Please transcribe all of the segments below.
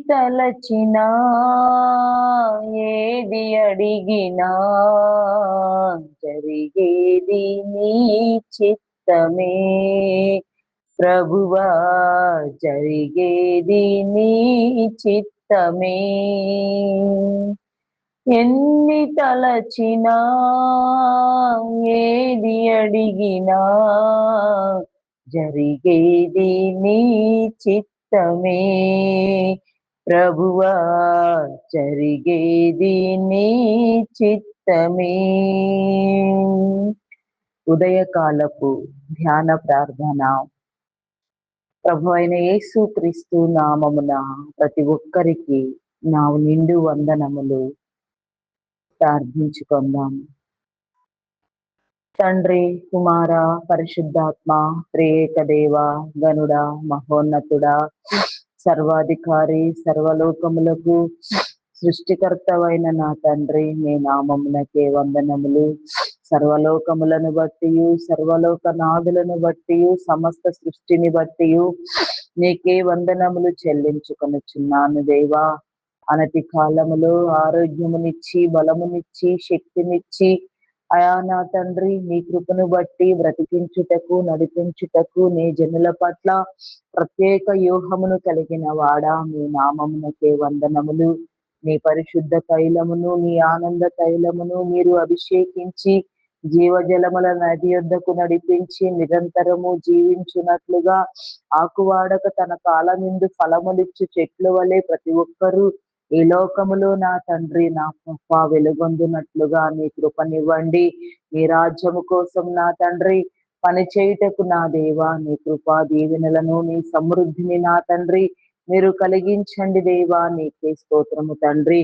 తలచినా ఏది అడిగినా జరిగేది నీ చిత్తమే ప్రభువా, జరిగేది నీ చిత్తమే. ఎన్ని తలచినా ఏది అడిగినా జరిగేది నీ చిత్తమే ప్రభువా, జరిగేది నీ చిత్తమే. ఉదయకాలపు ధ్యాన ప్రార్థన. ప్రభు అయిన యేసు క్రీస్తు నామమున ప్రతి ఒక్కరికి నా నిండు వందనములు. ప్రార్థించుకుందాం. తండ్రి, కుమార, పరిశుద్ధాత్మ, త్రియేక దేవ, గనుడ, మహోన్నతుడా, సర్వాధికారి, సర్వలోకములకు సృష్టికర్తవైన నా తండ్రి, నీ నామమునకే వందనములు. సర్వలోకములను బట్టి, సర్వలోక నాదులను బట్టి, సమస్త సృష్టిని బట్టి నీకే వందనములు చెల్లించుకొనుచున్నాను దేవా. అనతి కాలములో ఆరోగ్యమునిచ్చి, బలమునిచ్చి, శక్తినిచ్చి, అయా నా తండ్రి, నీ కృపను బట్టి బ్రతికించుటకు, నడిపించుటకు, నీ జనుల పట్ల ప్రత్యేక వ్యూహమును కలిగిన వాడా, మీ నామమునకే వందనములు. నీ పరిశుద్ధ తైలమును, నీ ఆనంద తైలమును మీరు అభిషేకించి జీవజలముల నది యొద్దకు నడిపించి నిరంతరము జీవించున్నట్లుగా ఆకువాడక తన కాలమిందు ఫలములిచ్చు చెట్లు వలె ప్రతి ఒక్కరూ ఈ లోకములో నా తండ్రి, నా కృప వెలుగొందునట్లుగా నీ కృపనివ్వండి. నీ రాజ్యము కోసం నా తండ్రి పని చేయుటకు నా దేవా, నీ కృపా దీవెనలను, నీ సమృద్ధిని నా తండ్రి మీరు కలిగించండి దేవా. నీకే స్తోత్రము తండ్రి.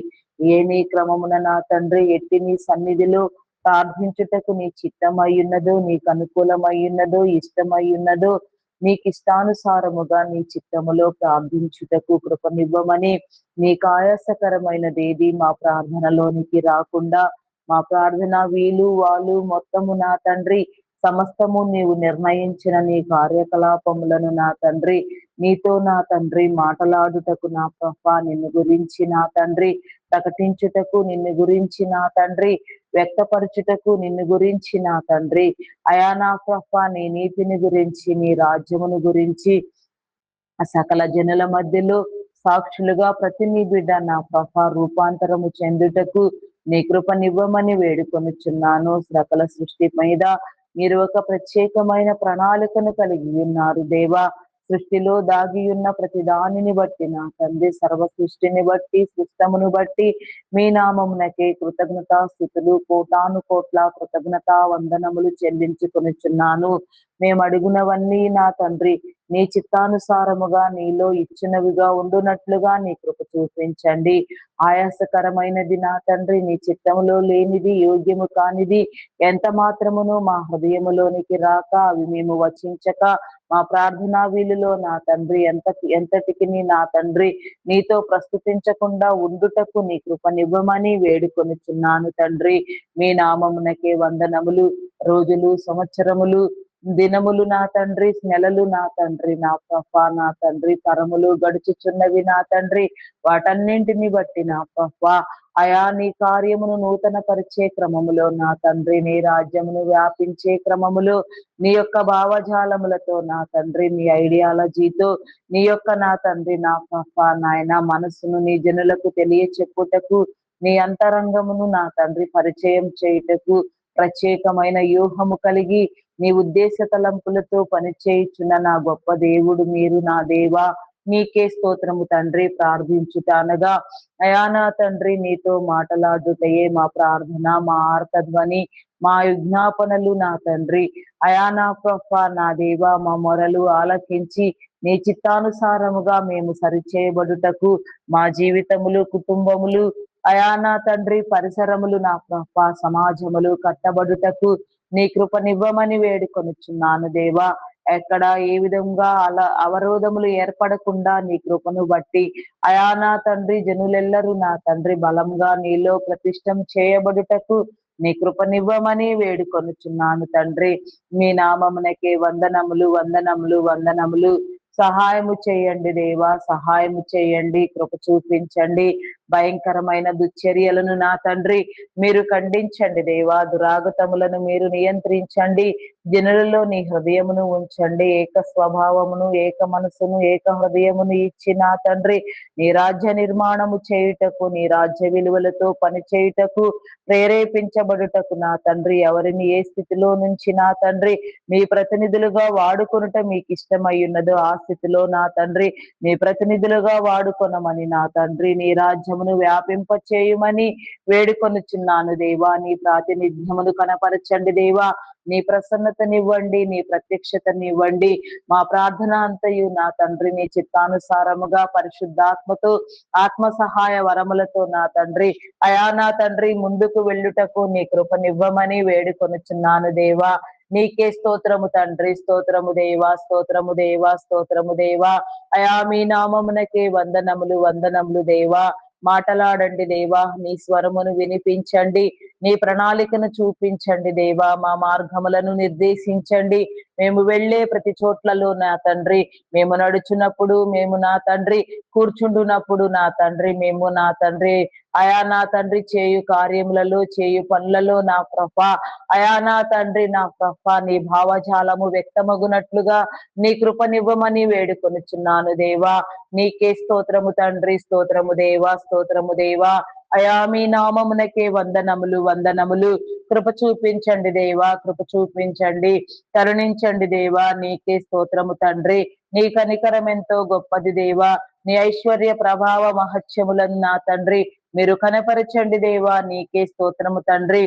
ఏ నీ క్రమమున నా తండ్రి ఎట్టి నీ సన్నిధిలో ప్రార్థించుటకు నీ చిత్తమయ్యున్నదో, నీకు అనుకూలమయ్యున్నదో, ఇష్టమయ్యున్నదో, నీకు ఇష్టానుసారముగా నీ చిత్తములో ప్రార్థించుటకు కృపనివ్వమని, నీకు ఆయాసకరమైనదేది మా ప్రార్థనలోనికి రాకుండా, మా ప్రార్థన వీలు వాళ్ళు మొత్తము నా తండ్రి సమస్తము నీవు నిర్ణయించిన నీ కార్యకలాపములను నా తండ్రి నీతో నా తండ్రి మాట్లాడుటకు నా ప్రభా, నిన్ను గురించి నా తండ్రి ప్రకటించుటకు, నిన్ను గురించి నా తండ్రి వ్యక్తపరచుటకు, నిన్ను గురించి నా తండ్రి అయా నా ప్రభా నీ నీతిని గురించి, నీ రాజ్యమును గురించి సకల జనుల మధ్యలో సాక్షులుగా ప్రతి నీ బిడ్డ నా ప్రభా రూపాంతరము చెందుటకు నీ కృపనివ్వమని వేడుకొనుచున్నాను. సకల సృష్టి మీద మీరు ఒక ప్రత్యేకమైన ప్రణాళికను కలిగి ఉన్నారు దేవా. సృష్టిలో దాగి ఉన్న ప్రతి దానిని బట్టి నా తండ్రి, సర్వ సృష్టిని బట్టి, సిస్టమును బట్టి మీ నామమునకే కృతజ్ఞతా స్థుతులు, కోటాను కోట్ల కృతజ్ఞతా వందనములు చెల్లించుకొనుచున్నాను. మేము అడుగునవన్నీ నా తండ్రి నీ చిత్తానుసారముగా నీలో ఇచ్చినవిగా ఉండునట్లుగా నీ కృప చూపించండి. ఆయాసకరమైనది నా తండ్రి, నీ చిత్తములో లేనిది, యోగ్యము కానిది ఎంత మాత్రమును మా హృదయములోనికి రాక, అవి మేము వచించక మా ప్రార్థనా వీలులో నా తండ్రి ఎంతటికి నా తండ్రి నీతో ప్రస్తుతించకుండా ఉండుటకు నీ కృపనివ్వమని వేడుకొనుచున్నాను తండ్రి. మీ నామమునకే వందనములు. రోజులు, సంవత్సరములు, దినములు నా తండ్రి, నెలలు నా తండ్రి, నా ప్రభా నా తండ్రి తరములు గడుచుచున్నవి నా తండ్రి. వాటన్నింటిని బట్టి నా ప్రభా అయా నీ కార్యమును నూతన పరిచే క్రమములో నా తండ్రి, నీ రాజ్యమును వ్యాపించే క్రమములో నీ యొక్క భావజాలములతో నా తండ్రి, నీ ఐడియాలజీతో నీ యొక్క నా తండ్రి నా ప్రభా నాయన మనస్సును నీ జనులకు తెలియచెప్పుటకు, నీ అంతరంగమును నా తండ్రి పరిచయం చేయుటకు ప్రత్యేకమైన వ్యూహము కలిగి నీ ఉద్దేశ తలంపులతో పనిచేయుచున్న నా గొప్ప దేవుడు మీరు నా దేవా. నీకే స్తోత్రము తండ్రి. ప్రార్థించుట అనగా అయా నా తండ్రి నీతో మాట్లాడుటయే మా ప్రార్థన, మా ఆర్తధ్వని, మా విజ్ఞాపనలు నా తండ్రి. అయా నా ప్రభా నా దేవా, మా మొరలు ఆలకించి నీ చిత్తానుసారముగా మేము సరిచేయబడుటకు మా జీవితములు, కుటుంబములు అయా నా తండ్రి పరిసరములు నా ప్రభా సమాజములు కట్టబడుటకు నీ కృపనివ్వమని వేడుకొనుచున్నాను దేవా. ఎక్కడ ఏ విధంగా అవరోధములు ఏర్పడకుండా నీ కృపను బట్టి అయా నా తండ్రి జనులెల్లరూ నా తండ్రి బలంగా నీలో ప్రతిష్టం చేయబడుటకు నీ కృపనివ్వమని వేడుకొనుచున్నాను తండ్రి. మీ నామమునకే వందనములు, వందనములు, వందనములు. సహాయము చేయండి దేవా, సహాయము చేయండి, కృప చూపించండి. భయంకరమైన దుశ్చర్యలను నా తండ్రి మీరు ఖండించండి దేవా, దురాగతములను మీరు నియంత్రించండి. జనులలో నీ హృదయమును ఉంచండి, ఏక స్వభావమును, ఏక మనసును, ఏక హృదయమును ఇచ్చి నా తండ్రి నీ రాజ్య నిర్మాణము చేయుటకు, నీ రాజ్య విలువలతో పని చేయుటకు, ప్రేరేపించబడుటకు నా తండ్రి ఎవరిని ఏ స్థితిలో నుంచి నా తండ్రి మీ ప్రతినిధులుగా వాడుకొనుట మీకు ఇష్టమై ఉన్నదో ఆ స్థితిలో నా తండ్రి మీ ప్రతినిధులుగా వాడుకొనమని నా తండ్రి నీ రాజ్యమును వ్యాపింప చేయమని వేడుకొనుచున్నాను దేవా. నీ ప్రాతినిధ్యమును కనపరచండి దేవా, నీ ప్రసన్నతనివ్వండి, నీ ప్రత్యక్షతనివ్వండి. మా ప్రార్థన అంతయు నా తండ్రి నీ చిత్తానుసారముగా పరిశుద్ధాత్మతో ఆత్మ సహాయ వరములతో నా తండ్రి అయా నా తండ్రి ముందుకు వెళ్ళుటకు నీ కృపనివ్వమని వేడుకొనుచున్నాను దేవా. నీకే స్తోత్రము తండ్రి, స్తోత్రము దేవా, స్తోత్రము దేవా, స్తోత్రము దేవా. అయా మీ నామమునకే వందనములు, వందనములు దేవా. మాటలాడండి దేవా, నీ స్వరమును వినిపించండి, నీ ప్రణాళికను చూపించండి దేవా, మా మార్గములను నిర్దేశించండి. మేము వెళ్ళే ప్రతి చోట్లలో నా తండ్రి, మేము నడుచున్నప్పుడు, మేము నా తండ్రి కూర్చుండునప్పుడు నా తండ్రి, మేము నా తండ్రి అయా నా తండ్రి చేయు కార్యములలో, చేయు పనులలో నా ప్రభా అయా నా తండ్రి నా ప్రభా నీ భావజాలము వ్యక్తమగునట్లుగా నీ కృపనివ్వమని వేడుకొనుచున్నాను దేవా. నీకే స్తోత్రము తండ్రి, స్తోత్రము దేవా, స్తోత్రము దేవా. అయా మీ నామమునకే వందనములు, వందనములు. కృప చూపించండి దేవా, కృప చూపించండి, కరుణించండి దేవా. నీకే స్తోత్రము తండ్రి, నీ కనికరం ఎంతో గొప్పది దేవా. నీ ఐశ్వర్య ప్రభావ మహత్యములను నా తండ్రి మీరు కనపరచండి దేవా. నీకే స్తోత్రము తండ్రి.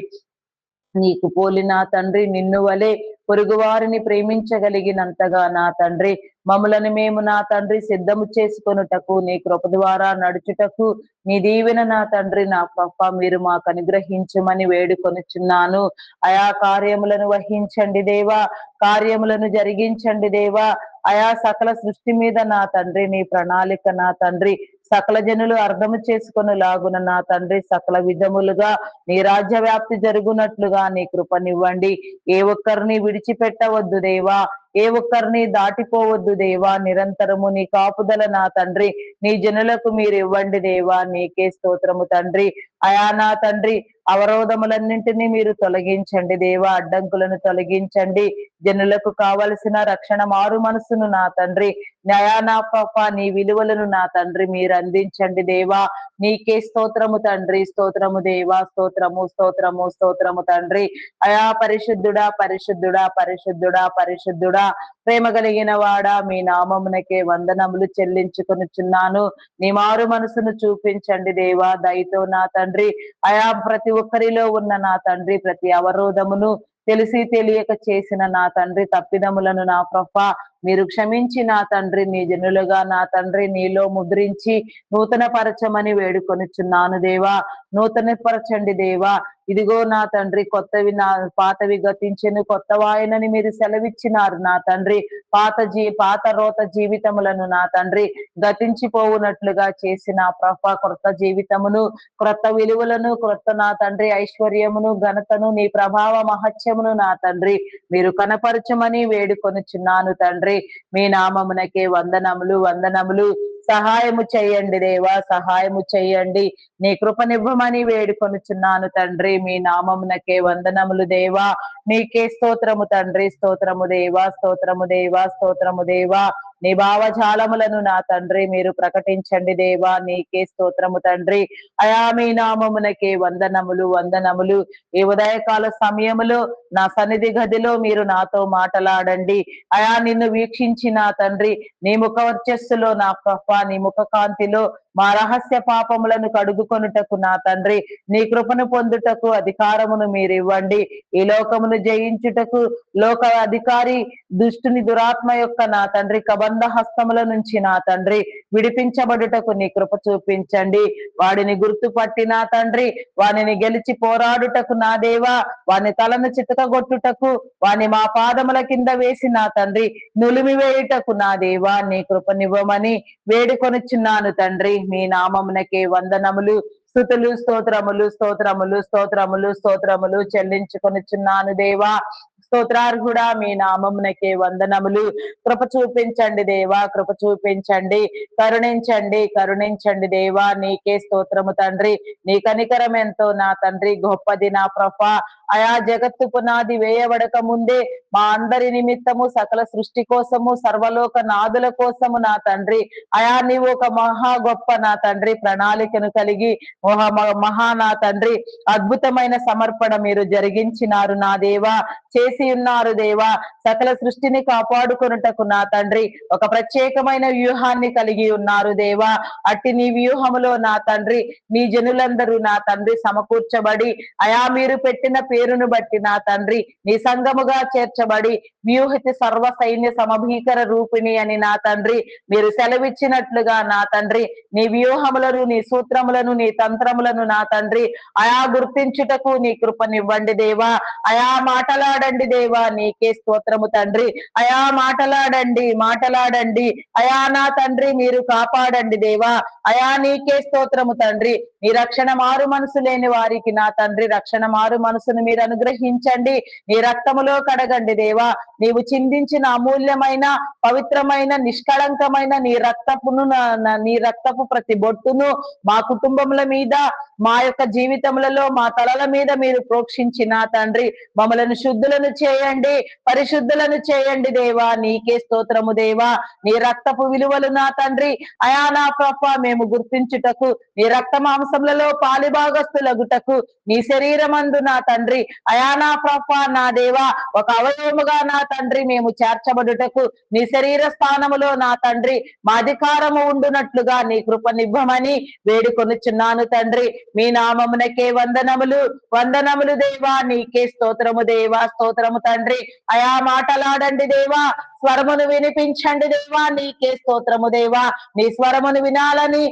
నీకు పోలిన తండ్రి నిన్ను వలె పొరుగువారిని ప్రేమించగలిగినంతగా నా తండ్రి మమ్మలను మేము నా తండ్రి సిద్ధము చేసుకొనుటకు, నీ కృప ద్వారా నడుచుటకు నీ దీవెన నా తండ్రి నా గొప్ప మీరు మాకు అనుగ్రహించమని వేడుకొనుచున్నాను. ఆయా కార్యములను వహించండి దేవా, కార్యములను జరిగించండి దేవా. ఆయా సకల సృష్టి మీద నా తండ్రి నీ ప్రణాళిక నా తండ్రి సకల జనులు అర్థము చేసుకొని లాగున నా తండ్రి సకల విధములుగా నీ రాజ్య వ్యాప్తి జరుగునట్లుగా నీ కృపనివ్వండి. ఏ ఒక్కరిని విడిచిపెట్టవద్దు దేవా, ఏ ఒక్కరిని దాటిపోవద్దు దేవా. నిరంతరము నీ కాపుదల నా తండ్రి నీ జనులకు మీరు ఇవ్వండి దేవా. నీకే స్తోత్రము తండ్రి. అయా నా తండ్రి అవరోధములన్నింటినీ మీరు తొలగించండి దేవా, అడ్డంకులను తొలగించండి. జనులకు కావలసిన రక్షణ మారు మనసును నా తండ్రి నయా నా పాప నీ విలువలను నా తండ్రి మీరు అందించండి దేవా. నీకే స్తోత్రము తండ్రి, స్తోత్రము దేవా, స్తోత్రము, స్తోత్రము, స్తోత్రము తండ్రి. అయా పరిశుద్ధుడా, పరిశుద్ధుడా, పరిశుద్ధుడా, పరిశుద్ధుడా, ప్రేమ కలిగిన వాడా, మీ నామమునకే వందనములు చెల్లించుకొనుచున్నాను. నీ మారు మనసును చూపించండి దేవా దయతో నా తండ్రి. అయా ప్రతి ఒక్కరిలో ఉన్న నా తండ్రి ప్రతి అవరోధమును తెలిసి తెలియక చేసిన నా తండ్రి తప్పిదములను నా ప్రభా మీరు క్షమించి నా తండ్రి నీ జనులుగా నా తండ్రి నీలో ముద్రించి నూతన పరచమని వేడుకొనుచున్నాను దేవా. నూతన పరచండి దేవా. ఇదిగో నా తండ్రి కొత్తవి నా పాతవి గతించెను కొత్త వాయనని మీరు సెలవిచ్చినారు నా తండ్రి. పాత రోత జీవితములను నా తండ్రి గతించిపోవునట్లుగా చేసిన ప్రభా క్రొత్త జీవితమును, క్రొత్త విలువలను, క్రొత్త నా తండ్రి ఐశ్వర్యమును, ఘనతను, నీ ప్రభావ మహత్యమును నా తండ్రి మీరు కనపరచమని వేడుకొనుచున్నాను తండ్రి. మీ నామమునకే వందనములు, వందనములు. సహాయము చేయండి దేవా, సహాయము చేయండి. నీ కృపనివ్వమని వేడుకొనుచున్నాను తండ్రి. మీ నామమునకే వందనములు దేవా. నీకే స్తోత్రము తండ్రి, స్తోత్రము దేవా, స్తోత్రము దేవా, స్తోత్రము దేవా. నీ భావజాలములను నా తండ్రి మీరు ప్రకటించండి దేవా. నీకే స్తోత్రము తండ్రి. అయా మీ నామమునకే వందనములు, వందనములు. ఈ ఉదయకాల సమయములో నా సన్నిధి గదిలో మీరు నాతో మాటలాడండి. అయా నిన్ను వీక్షించి నా తండ్రి నీ ముఖ వర్చస్సులో నా కృప, నీ ముఖ కాంతిలో మా రహస్య పాపములను కడుగుకొనుటకు నా తండ్రి నీ కృపను పొందుటకు అధికారమును మీరు ఇవ్వండి. ఈ లోకమును జయించుటకు లోక అధికారి దుష్టుని దురాత్మ యొక్క నా తండ్రి కబంధ హస్తముల నుంచి నా తండ్రి విడిపించబడుటకు నీ కృప చూపించండి. వాడిని గుర్తుపట్టి నా తండ్రి వానిని గెలిచి పోరాడుటకు నా దేవా, వాని తలను చితకగొట్టుటకు, వాని మా పాదముల కింద వేసి నా తండ్రి నులిమి వేయుటకు నా దేవా నీ కృపనివ్వమని వేడుకొనుచున్నాను తండ్రి. మీ నామమునకే వందనములు, స్తుతులు, స్తోత్రములు, స్తోత్రములు, స్తోత్రములు, స్తోత్రములు చెల్లించుకొనుచున్నాను దేవా. స్తోత్రార్హుడా మీ నామమునకే వందనములు. కృప చూపించండి దేవా, కృప చూపించండి, కరుణించండి, కరుణించండి దేవా. నీకే స్తోత్రము తండ్రి. నీ కనికరం ఎంతో నా తండ్రి, గొప్పది నా ప్రభా. అయా జగత్తు పునాది వేయబడక ముందే మా అందరి నిమిత్తము, సకల సృష్టి కోసము, సర్వలోక నాదుల కోసము నా తండ్రి, అయా నీవు ఒక మహా గొప్ప నా తండ్రి ప్రణాళికను కలిగి మహా నా తండ్రి అద్భుతమైన సమర్పణ మీరు జరిగించినారు నా దేవా, చేసి ఉన్నారు దేవా. సకల సృష్టిని కాపాడుకొనుటకు నా తండ్రి ఒక ప్రత్యేకమైన వ్యూహాన్ని కలిగి ఉన్నారు దేవా. అట్టి నీ వ్యూహములో నా తండ్రి నీ జనులందరూ నా తండ్రి సమకూర్చబడి, అయా మీరు పెట్టిన పేరును బట్టి నా తండ్రి నీ సంఘముగా చేర్చబడి, వ్యూహిత సర్వ సైన్య సమభీకర రూపిణి అని నా తండ్రి మీరు సెలవిచ్చినట్లుగా నా తండ్రి నీ వ్యూహములను, నీ సూత్రములను, నీ తంత్రములను నా తండ్రి అయా గుర్తించుటకు నీ కృపనివ్వండి దేవా. అయా మాటలాడండి దేవా, నీకే స్తోత్రము తండ్రి. అయా మాటలాడండి, మాటలాడండి అయా నా తండ్రి, మీరు కాపాడండి దేవా. అయా నీకే స్తోత్రము తండ్రి. నీ రక్షణ మారు మనసు లేని వారికి నా తండ్రి రక్షణ మారు మనసును మీరు అనుగ్రహించండి. నీ రక్తములో కడగండి దేవా. నీవు చిందించిన అమూల్యమైన, పవిత్రమైన, నిష్కళంకమైన నీ రక్తపు ప్రతి బొట్టును మా కుటుంబముల మీద, మా యొక్క జీవితములలో, మా తలల మీద మీరు ప్రోక్షించిన తండ్రి మమ్మలను శుద్ధులను చేయండి, పరిశుద్ధులను చేయండి దేవా. నీకే స్తోత్రము దేవా. నీ రక్తపు విలువలు నా తండ్రి అయా నా ప్రభా మేము గుర్తించుటకు, నీ రక్త మాంసములలో పాలిభాగస్తులగుటకు, నీ శరీరమందు నా తండ్రి అయా నా ప్రభా నా దేవా ఒక అవయవముగా నా తండ్రి మేము చేర్చబడుటకు, నీ శరీర స్థానములో నా తండ్రి మా అధికారము ఉండునట్లుగా నీ కృపనివ్వమని వేడుకొనుచున్నాను తండ్రి. మీ నామమునకే వందనములు, వందనములు దేవా. నీకే స్తోత్రము దేవా, స్తోత్రము తండ్రి. అయా మాటలాడండి దేవా, స్వరమును వినిపించండి దేవా. నీకే స్తోత్రము దేవా. నీ స్వరమును వినాలని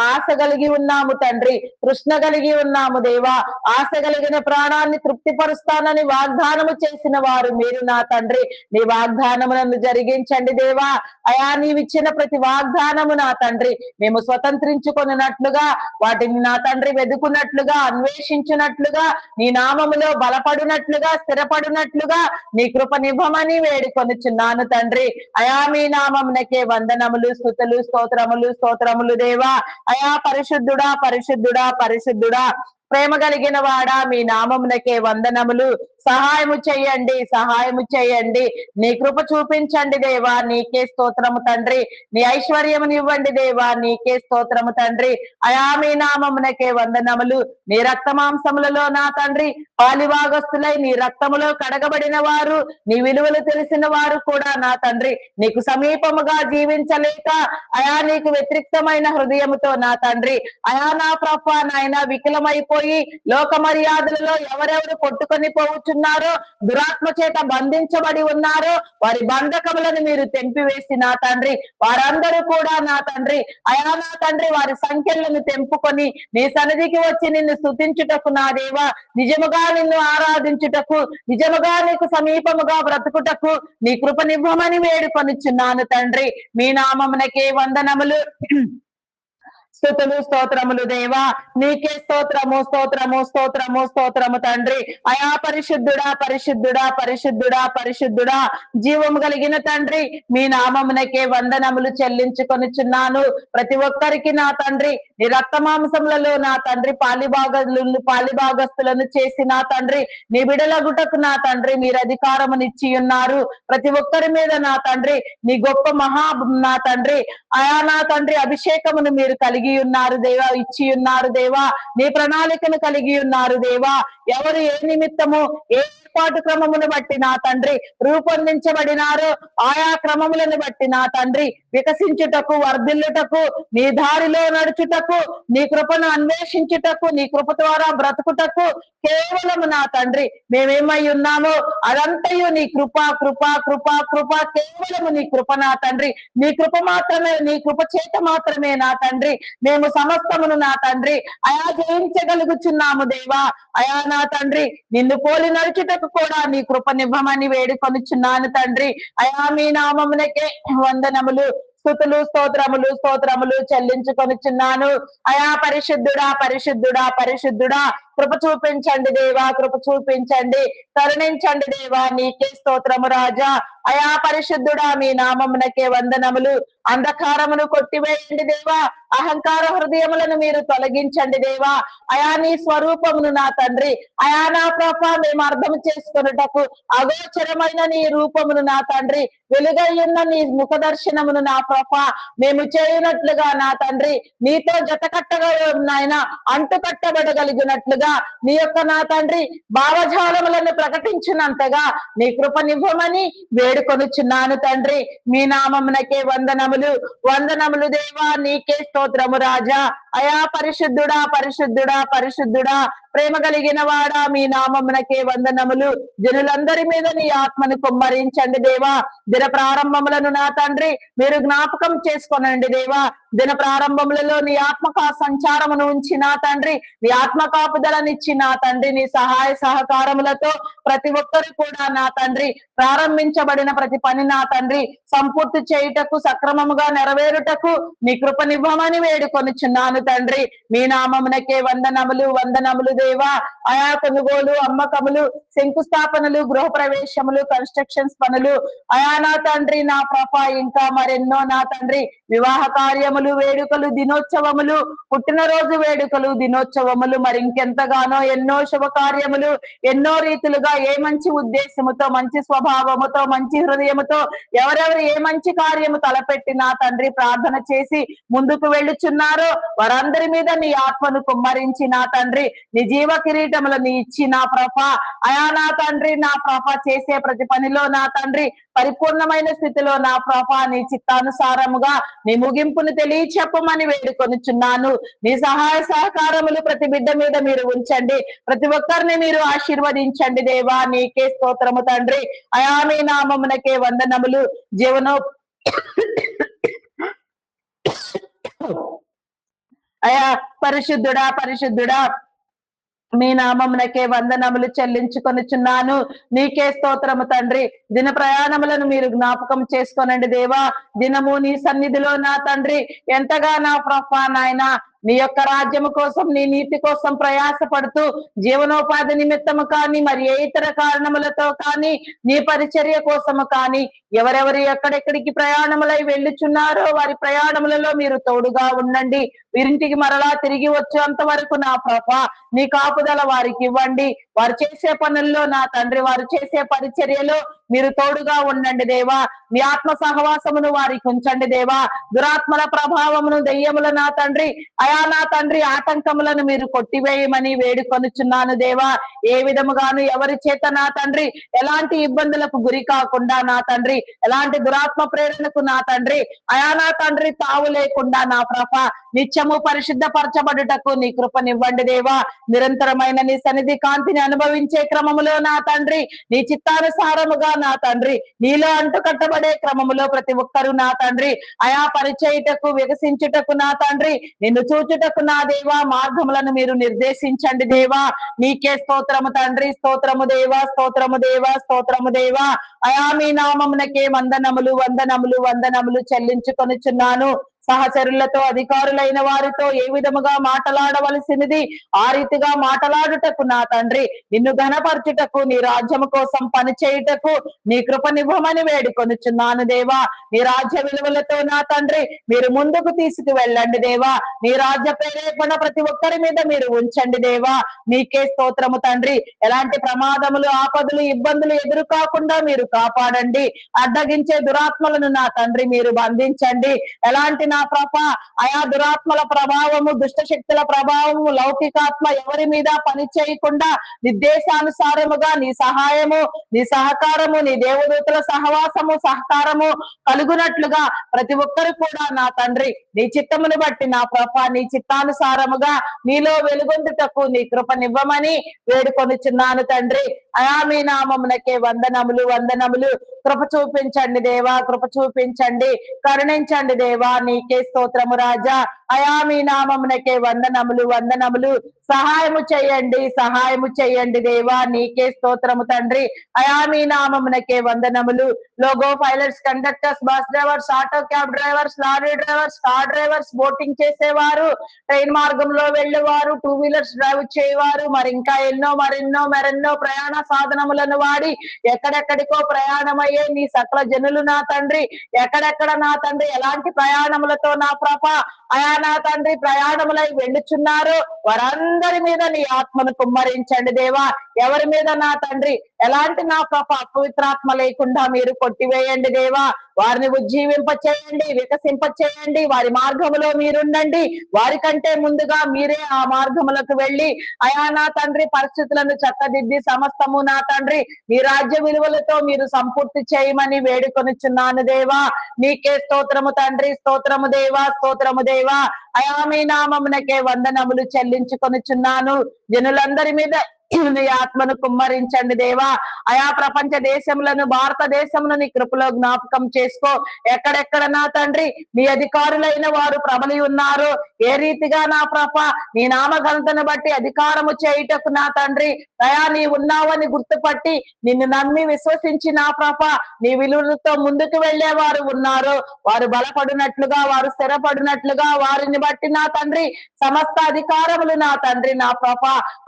ఆశ కలిగి ఉన్నాము తండ్రి, కృష్ణ కలిగి ఉన్నాము దేవా. ఆశ కలిగిన ప్రాణాన్ని తృప్తిపరుస్తానని వాగ్దానము చేసిన వారు మీరు నా తండ్రి. నీ వాగ్దానములను జరిగించండి దేవా. అయా నీవిచ్చిన ప్రతి వాగ్దానము నా తండ్రి మేము స్వతంత్రించుకొనినట్లుగా, వాటిని నా తండ్రి వెదుకున్నట్లుగా, అన్వేషించినట్లుగా, నీ నామములో బలపడినట్లుగా, స్థిరపడినట్లుగా నీ కృపనివ్వమని వేడుకొనుచున్నాను తండ్రి. అయా మీ నామమునకే వందనములు, స్తుతులు, స్తోత్రములు, స్తోత్రములు దేవా. అయా పరిశుద్ధుడా, పరిశుద్ధుడా, పరిశుద్ధుడా, ప్రేమ కలిగిన వాడా, మీ నామమునకే వందనములు. సహాయము చెయ్యండి, సహాయము చేయండి. నీ కృప చూపించండి దేవా. నీకే స్తోత్రము తండ్రి. నీ ఐశ్వర్యమునివ్వండి దేవా. నీకే స్తోత్రము తండ్రి. అయా మీ నామమునకే వందనములు. నీ రక్త మాంసములలో నా తండ్రి పాలిభాగస్తులై నీ రక్తములో కడగబడిన వారు, నీ విలువలు తెలిసిన వారు కూడా నా తండ్రి నీకు సమీపముగా జీవించలేక, అయా నీకు వ్యతిరేక్తమైన హృదయముతో నా తండ్రి అయా నా ప్రభా నాయన వికలమైపోయి లోక మర్యాదలలో ఎవరెవరు కొట్టుకొని పోవచ్చున్నారో, దురాత్మ చేత బంధించబడి ఉన్నారో, వారి బంధకములను మీరు తెంపివేసి నా తండ్రి వారందరూ కూడా నా తండ్రి అయా నా తండ్రి వారి సంఖ్యలను తెంపుకొని నీ సన్నిధికి వచ్చి నిన్ను స్తుతించుటకు నా దేవా, నిజముగా నిన్ను ఆరాధించుటకు, నిజముగా నీకు సమీపముగా బ్రతుకుటకు నీ కృపనివ్వమని వేడుకొనిచున్నాను తండ్రి. మీ నామమునకే వందనములు, స్తుతులు, స్తోత్రములు దేవా. నీకే స్తోత్రము, స్తోత్రము, స్తోత్రము, స్తోత్రము తండ్రి. అయా పరిశుద్ధుడా, పరిశుద్ధుడా, పరిశుద్ధుడా, పరిశుద్ధుడా, జీవము కలిగిన తండ్రి మీ నామమునకే వందనములు చెల్లించుకొనిచున్నాను. ప్రతి ఒక్కరికి నా తండ్రి నీ రక్త మాంసములలో నా తండ్రి పాలిభాగస్తులను చేసి నా తండ్రి నీ బిడలగుటకు నా తండ్రి మీరు అధికారమునిచ్చి ఉన్నారు. ప్రతి ఒక్కరి మీద నా తండ్రి నీ గొప్ప నా తండ్రి అయా నా తండ్రి అభిషేకమును మీరు కలిగి ఉన్నారు దేవా, ఇచ్చి ఉన్నారు దేవా. నీ ప్రణాళికను కలిగి ఉన్నారు దేవా. ఎవరు ఏ నిమిత్తము ఏ ఏర్పాటు క్రమమును బట్టి నా తండ్రి రూపొందించబడినారో ఆయా క్రమములను బట్టి నా తండ్రి వికసించుటకు, వర్ధిల్లుటకు, నీ దారిలో నడుచుటకు, నీ కృపను అన్వేషించుటకు, నీ కృప ద్వారా బ్రతుకుటకు కేవలము నా తండ్రి మేమేమై ఉన్నామో అదంతయు నీ కృప, కృప, కృప, కృప, కేవలము నీ కృప నా తండ్రి. నీ కృప మాత్రమే, నీ కృప చేత మాత్రమే నా తండ్రి మేము సమస్తమును నా తండ్రి అయా జయించగలుగుచున్నాము దేవా. అయా నా తండ్రి నిన్ను పోలి నడుచుటకు కూడా నీ కృపనివ్వమని వేడుకొనుచున్నాను తండ్రి. అయా మీ నామమునకే వందనములు, స్తుతులు, స్తోత్రములు, స్తోత్రములు చెల్లించుకొనిచున్నాను. అయా పరిశుద్ధుడా, పరిశుద్ధుడా, పరిశుద్ధుడా, కృప చూపించండి దేవా, కృప చూపించండి, కరుణించండి దేవా, నీకే స్తోత్రము రాజా. అయా పరిశుద్ధుడా, మీ నామమునకే వందనములు. అంధకారమును కొట్టివేయండి దేవా, అహంకార హృదయములను మీరు తొలగించండి దేవా. అయా నీ స్వరూపమును నా తండ్రి, అయా నా ప్రభ మేము అర్థం చేసుకున్నటకు అగోచరమైన నీ రూపమును నా తండ్రి, వెలుగయ్యున్న నీ ముఖ దర్శనమును నా ప్రభ మేము చేయనట్లుగా నా తండ్రి, నీతో జతకట్టగా నాయన అంటుకట్టబడగలిగినట్లుగా నీ యొక్క నా తండ్రి భావజాలములను ప్రకటించినంతగా నీ కృపనివ్వమని వేడుకొనుచున్నాను తండ్రి. మీ నామమునకే వందనములు, వందనములు దేవా, నీకే స్తోత్రము రాజా. అయా పరిశుద్ధుడా, పరిశుద్ధుడా, పరిశుద్ధుడా, ప్రేమ కలిగిన వాడా, మీ నామమునకే వందనములు. జనులందరి మీద నీ ఆత్మను కుమ్మరించండి దేవా. దిన ప్రారంభములను నా తండ్రి మీరు జ్ఞాపకం చేసుకోనండి దేవా. దిన ప్రారంభములలో నీ ఆత్మక సంచారమును ఉంచి నా తండ్రి, నీ ఆత్మ కాపుదలనిచ్చి నా తండ్రి, నీ సహాయ సహకారములతో ప్రతి ఒక్కరు కూడా నా తండ్రి ప్రారంభించబడిన ప్రతి పని నా తండ్రి సంపూర్తి చేయుటకు, సక్రమముగా నెరవేరుటకు నీ కృపనివ్వమని వేడుకొనుచున్నాను తండ్రి. మీ నామమునకే వందనములు, వందనములు దేవా. ఆయా కొనుగోలు, అమ్మకములు, శంకుస్థాపనలు, గృహ ప్రవేశములు, కన్స్ట్రక్షన్స్ పనులు, అయా నా తండ్రి నా ప్రభ ఇంకా మరెన్నో నా తండ్రి వివాహ కార్యములు, వేడుకలు, దినోత్సవములు, పుట్టినరోజు వేడుకలు, దినోత్సవములు, మరి ఇంకెంతగానో ఎన్నో శుభకార్యములు, ఎన్నో రీతులుగా ఏ మంచి ఉద్దేశముతో, మంచి స్వభావముతో, మంచి హృదయముతో ఎవరెవరు ఏ మంచి కార్యము తలపెట్టి నా తండ్రి ప్రార్థన చేసి ముందుకు వెళ్ళుచున్నారో వారందరి మీద నీ ఆత్మను కుమ్మరించి నా తండ్రి నీ జీవ కిరీటములను ఇచ్చి నా ప్రభ అయా నా తండ్రి నా ప్రభ చేసే ప్రతి పనిలో నా తండ్రి పరిపూర్ణమైన స్థితిలో నా ప్రభ నీ చిత్తానుసారముగా నీ ముగింపును తెలియచెప్పమని వేడుకొనుచున్నాను. నీ సహాయ సహకారములు ప్రతి బిడ్డ మీద మీరు ఉంచండి, ప్రతి ఒక్కరిని మీరు ఆశీర్వదించండి దేవా. నీకే స్తోత్రము తండ్రి. అయా మీ నామమునకే వందనములు. జీవనో అయా పరిశుద్ధుడా, పరిశుద్ధుడా, మీ నామమునకే వందనములు చెల్లించుకొనుచున్నాను. నీకే స్తోత్రము తండ్రి. దిన ప్రయాణములను మీరు జ్ఞాపకం చేసుకోనండి దేవా. దినము నీ సన్నిధిలో నా తండ్రి ఎంతగా నా ప్రభా నాయన నీ యొక్క రాజ్యము కోసం, నీ నీతి కోసం ప్రయాసపడుతూ జీవనోపాధి నిమిత్తము కానీ మరి ఏ ఇతర కారణములతో కానీ నీ పరిచర్య కోసము కానీ ఎవరెవరు ఎక్కడెక్కడికి ప్రయాణములై వెళ్ళుచున్నారో వారి ప్రయాణములలో మీరు తోడుగా ఉండండి. వీరింటికి మరలా తిరిగి వచ్చేంత వరకు నా ప్రభా నీ కాపుదల వారికి ఇవ్వండి. వారు చేసే పనుల్లో నా తండ్రి, వారు చేసే పరిచర్యలో మీరు తోడుగా ఉండండి దేవా. మీ ఆత్మ సహవాసమును వారికి ఉంచండి దేవా. దురాత్మల ప్రభావమును, దెయ్యముల నా తండ్రి అయా నా తండ్రి ఆటంకములను మీరు కొట్టివేయమని వేడుకొనుచున్నాను దేవా. ఏ విధముగాను ఎవరి చేత నా తండ్రి ఎలాంటి ఇబ్బందులకు గురి కాకుండా నా తండ్రి, ఎలాంటి దురాత్మ ప్రేరణకు నా తండ్రి అయా నా తండ్రి తావు లేకుండా నా ప్రభ నిత్యము పరిశుద్ధపరచబడుటకు నీ కృపనివ్వండి దేవా. నిరంతరమైన నీ సన్నిధి కాంతిని అనుభవించే క్రమములో నా తండ్రి నీ చిత్తానుసారముగా నా తండ్రి నీలో అంటు కట్టబడే క్రమములో ప్రతి ఒక్కరు నా తండ్రి అయా పరిచయుటకు, వికసించుటకు నా తండ్రి నిన్ను చూచుటకు నా దేవా మార్గములను మీరు నిర్దేశించండి దేవా. నీకే స్తోత్రము తండ్రి. స్తోత్రము దేవా, స్తోత్రము దేవా, స్తోత్రము దేవా. అయా మీ నామమునకే వందనములు, వందనములు, వందనములు చెల్లించుకొనుచున్నాను. సహచరులతో, అధికారులైన వారితో ఏ విధముగా మాట్లాడవలసినది ఆ రీతిగా మాట్లాడుటకు నా తండ్రి నిన్ను ఘనపరచుటకు, నీ రాజ్యము కోసం పనిచేయుటకు నీ కృపనివ్వమని వేడుకొనుచున్నాను దేవా. నీ రాజ్య విలువలతో నా తండ్రి మీరు ముందుకు తీసుకు వెళ్ళండి దేవా. నీ రాజ్య ప్రేరేపణ ప్రతి ఒక్కరి మీద మీరు ఉంచండి దేవా. నీకే స్తోత్రము తండ్రి. ఎలాంటి ప్రమాదములు, ఆపదలు, ఇబ్బందులు ఎదురు కాకుండా మీరు కాపాడండి. అడ్డగించే దురాత్మలను నా తండ్రి మీరు బంధించండి. ఎలాంటి నా ప్రభ ఆయా దురాత్మల ప్రభావము, దుష్ట శక్తుల ప్రభావము, లౌకికాత్మ ఎవరి మీద పని చేయకుండా నిర్దేశానుసారముగా నీ సహాయము, నీ సహకారము, నీ దేవదూతల సహవాసము, సహకారము కలుగునట్లుగా ప్రతి ఒక్కరు కూడా నా తండ్రి నీ చిత్తమును బట్టి నా ప్రభ నీ చిత్తానుసారముగా నీలో వెలుగొందుటకు నీ కృపనివ్వమని వేడుకొనుచున్నాను తండ్రి. అయా మీ నామమునకే వందనములు, వందనములు. కృప చూపించండి దేవా, కృప చూపించండి, కరుణించండి దేవా. నీ నీకే స్తోత్రము రాజా. అయా మీ నామమునకే వందనములు వందనములు. సహాయము చేయండి దేవా, నీకే స్తోత్రము తండ్రి. అయా మీ నామమునకే వందనములు. Logo pilots, conductors, bus drivers, auto cab drivers, lorry drivers, car drivers, boating చేసేవారు, ట్రైన్ మార్గంలో వెళ్ళేవారు, టూ వీలర్స్ డ్రైవ్ చేయవారు, మరి ఇంకా మరెన్నో ప్రయాణ సాధనములను వాడి ఎక్కడెక్కడికో ప్రయాణమయ్యే నీ సకల జనులు నా తండ్రి, ఎక్కడెక్కడ నా తండ్రి ఎలాంటి ప్రయాణములతో నా ప్రభ అయా నా తండ్రి ప్రయాణములై వెళ్ళుచున్నారు, వారందరి మీద నీ ఆత్మను కుమ్మరించండి దేవా. ఎవరి మీద నా తండ్రి ఎలాంటి నా ప్రభ అపవిత్రాత్మ లేకుండా మీరు కొట్టివేయండి దేవా. వారిని ఉజ్జీవింప చేయండి, వికసింప చేయండి, వారి మార్గములో మీరుండండి. వారికంటే ముందుగా మీరే ఆ మార్గములకు వెళ్ళి అయా నా తండ్రి పరిస్థితులను చక్కదిద్ది సమస్తము నా తండ్రి మీ రాజ్య విలువలతో మీరు సంపూర్తి చేయమని వేడుకొనిచున్నాను దేవా. నీకే స్తోత్రము తండ్రి, స్తోత్రము దేవా. అయా మీ నామమునకే వందనములు చెల్లించుకొనిచున్నాను. జనులందరి మీద నీ ఆత్మను కుమ్మరించండి దేవా. అయా ప్రపంచ దేశములను, భారతదేశమును నీ కృపలో జ్ఞాపకం చేసుకో. ఎక్కడెక్కడ నా తండ్రి నీ అధికారులైన వారు ప్రబలి ఉన్నారు, ఏ రీతిగా నా ప్రభ నీ నామఘనతను బట్టి అధికారము చేయుటకు నా తండ్రి అయా నీ ఉన్నావని గుర్తుపట్టి నిన్ను నమ్మి విశ్వసించి నా ప్రభ నీ విలువలతో ముందుకు వెళ్లే వారు ఉన్నారు. వారు బలపడినట్లుగా, వారు స్థిరపడినట్లుగా, వారిని బట్టి నా తండ్రి సమస్త అధికారములు నా తండ్రి నా ప్రభ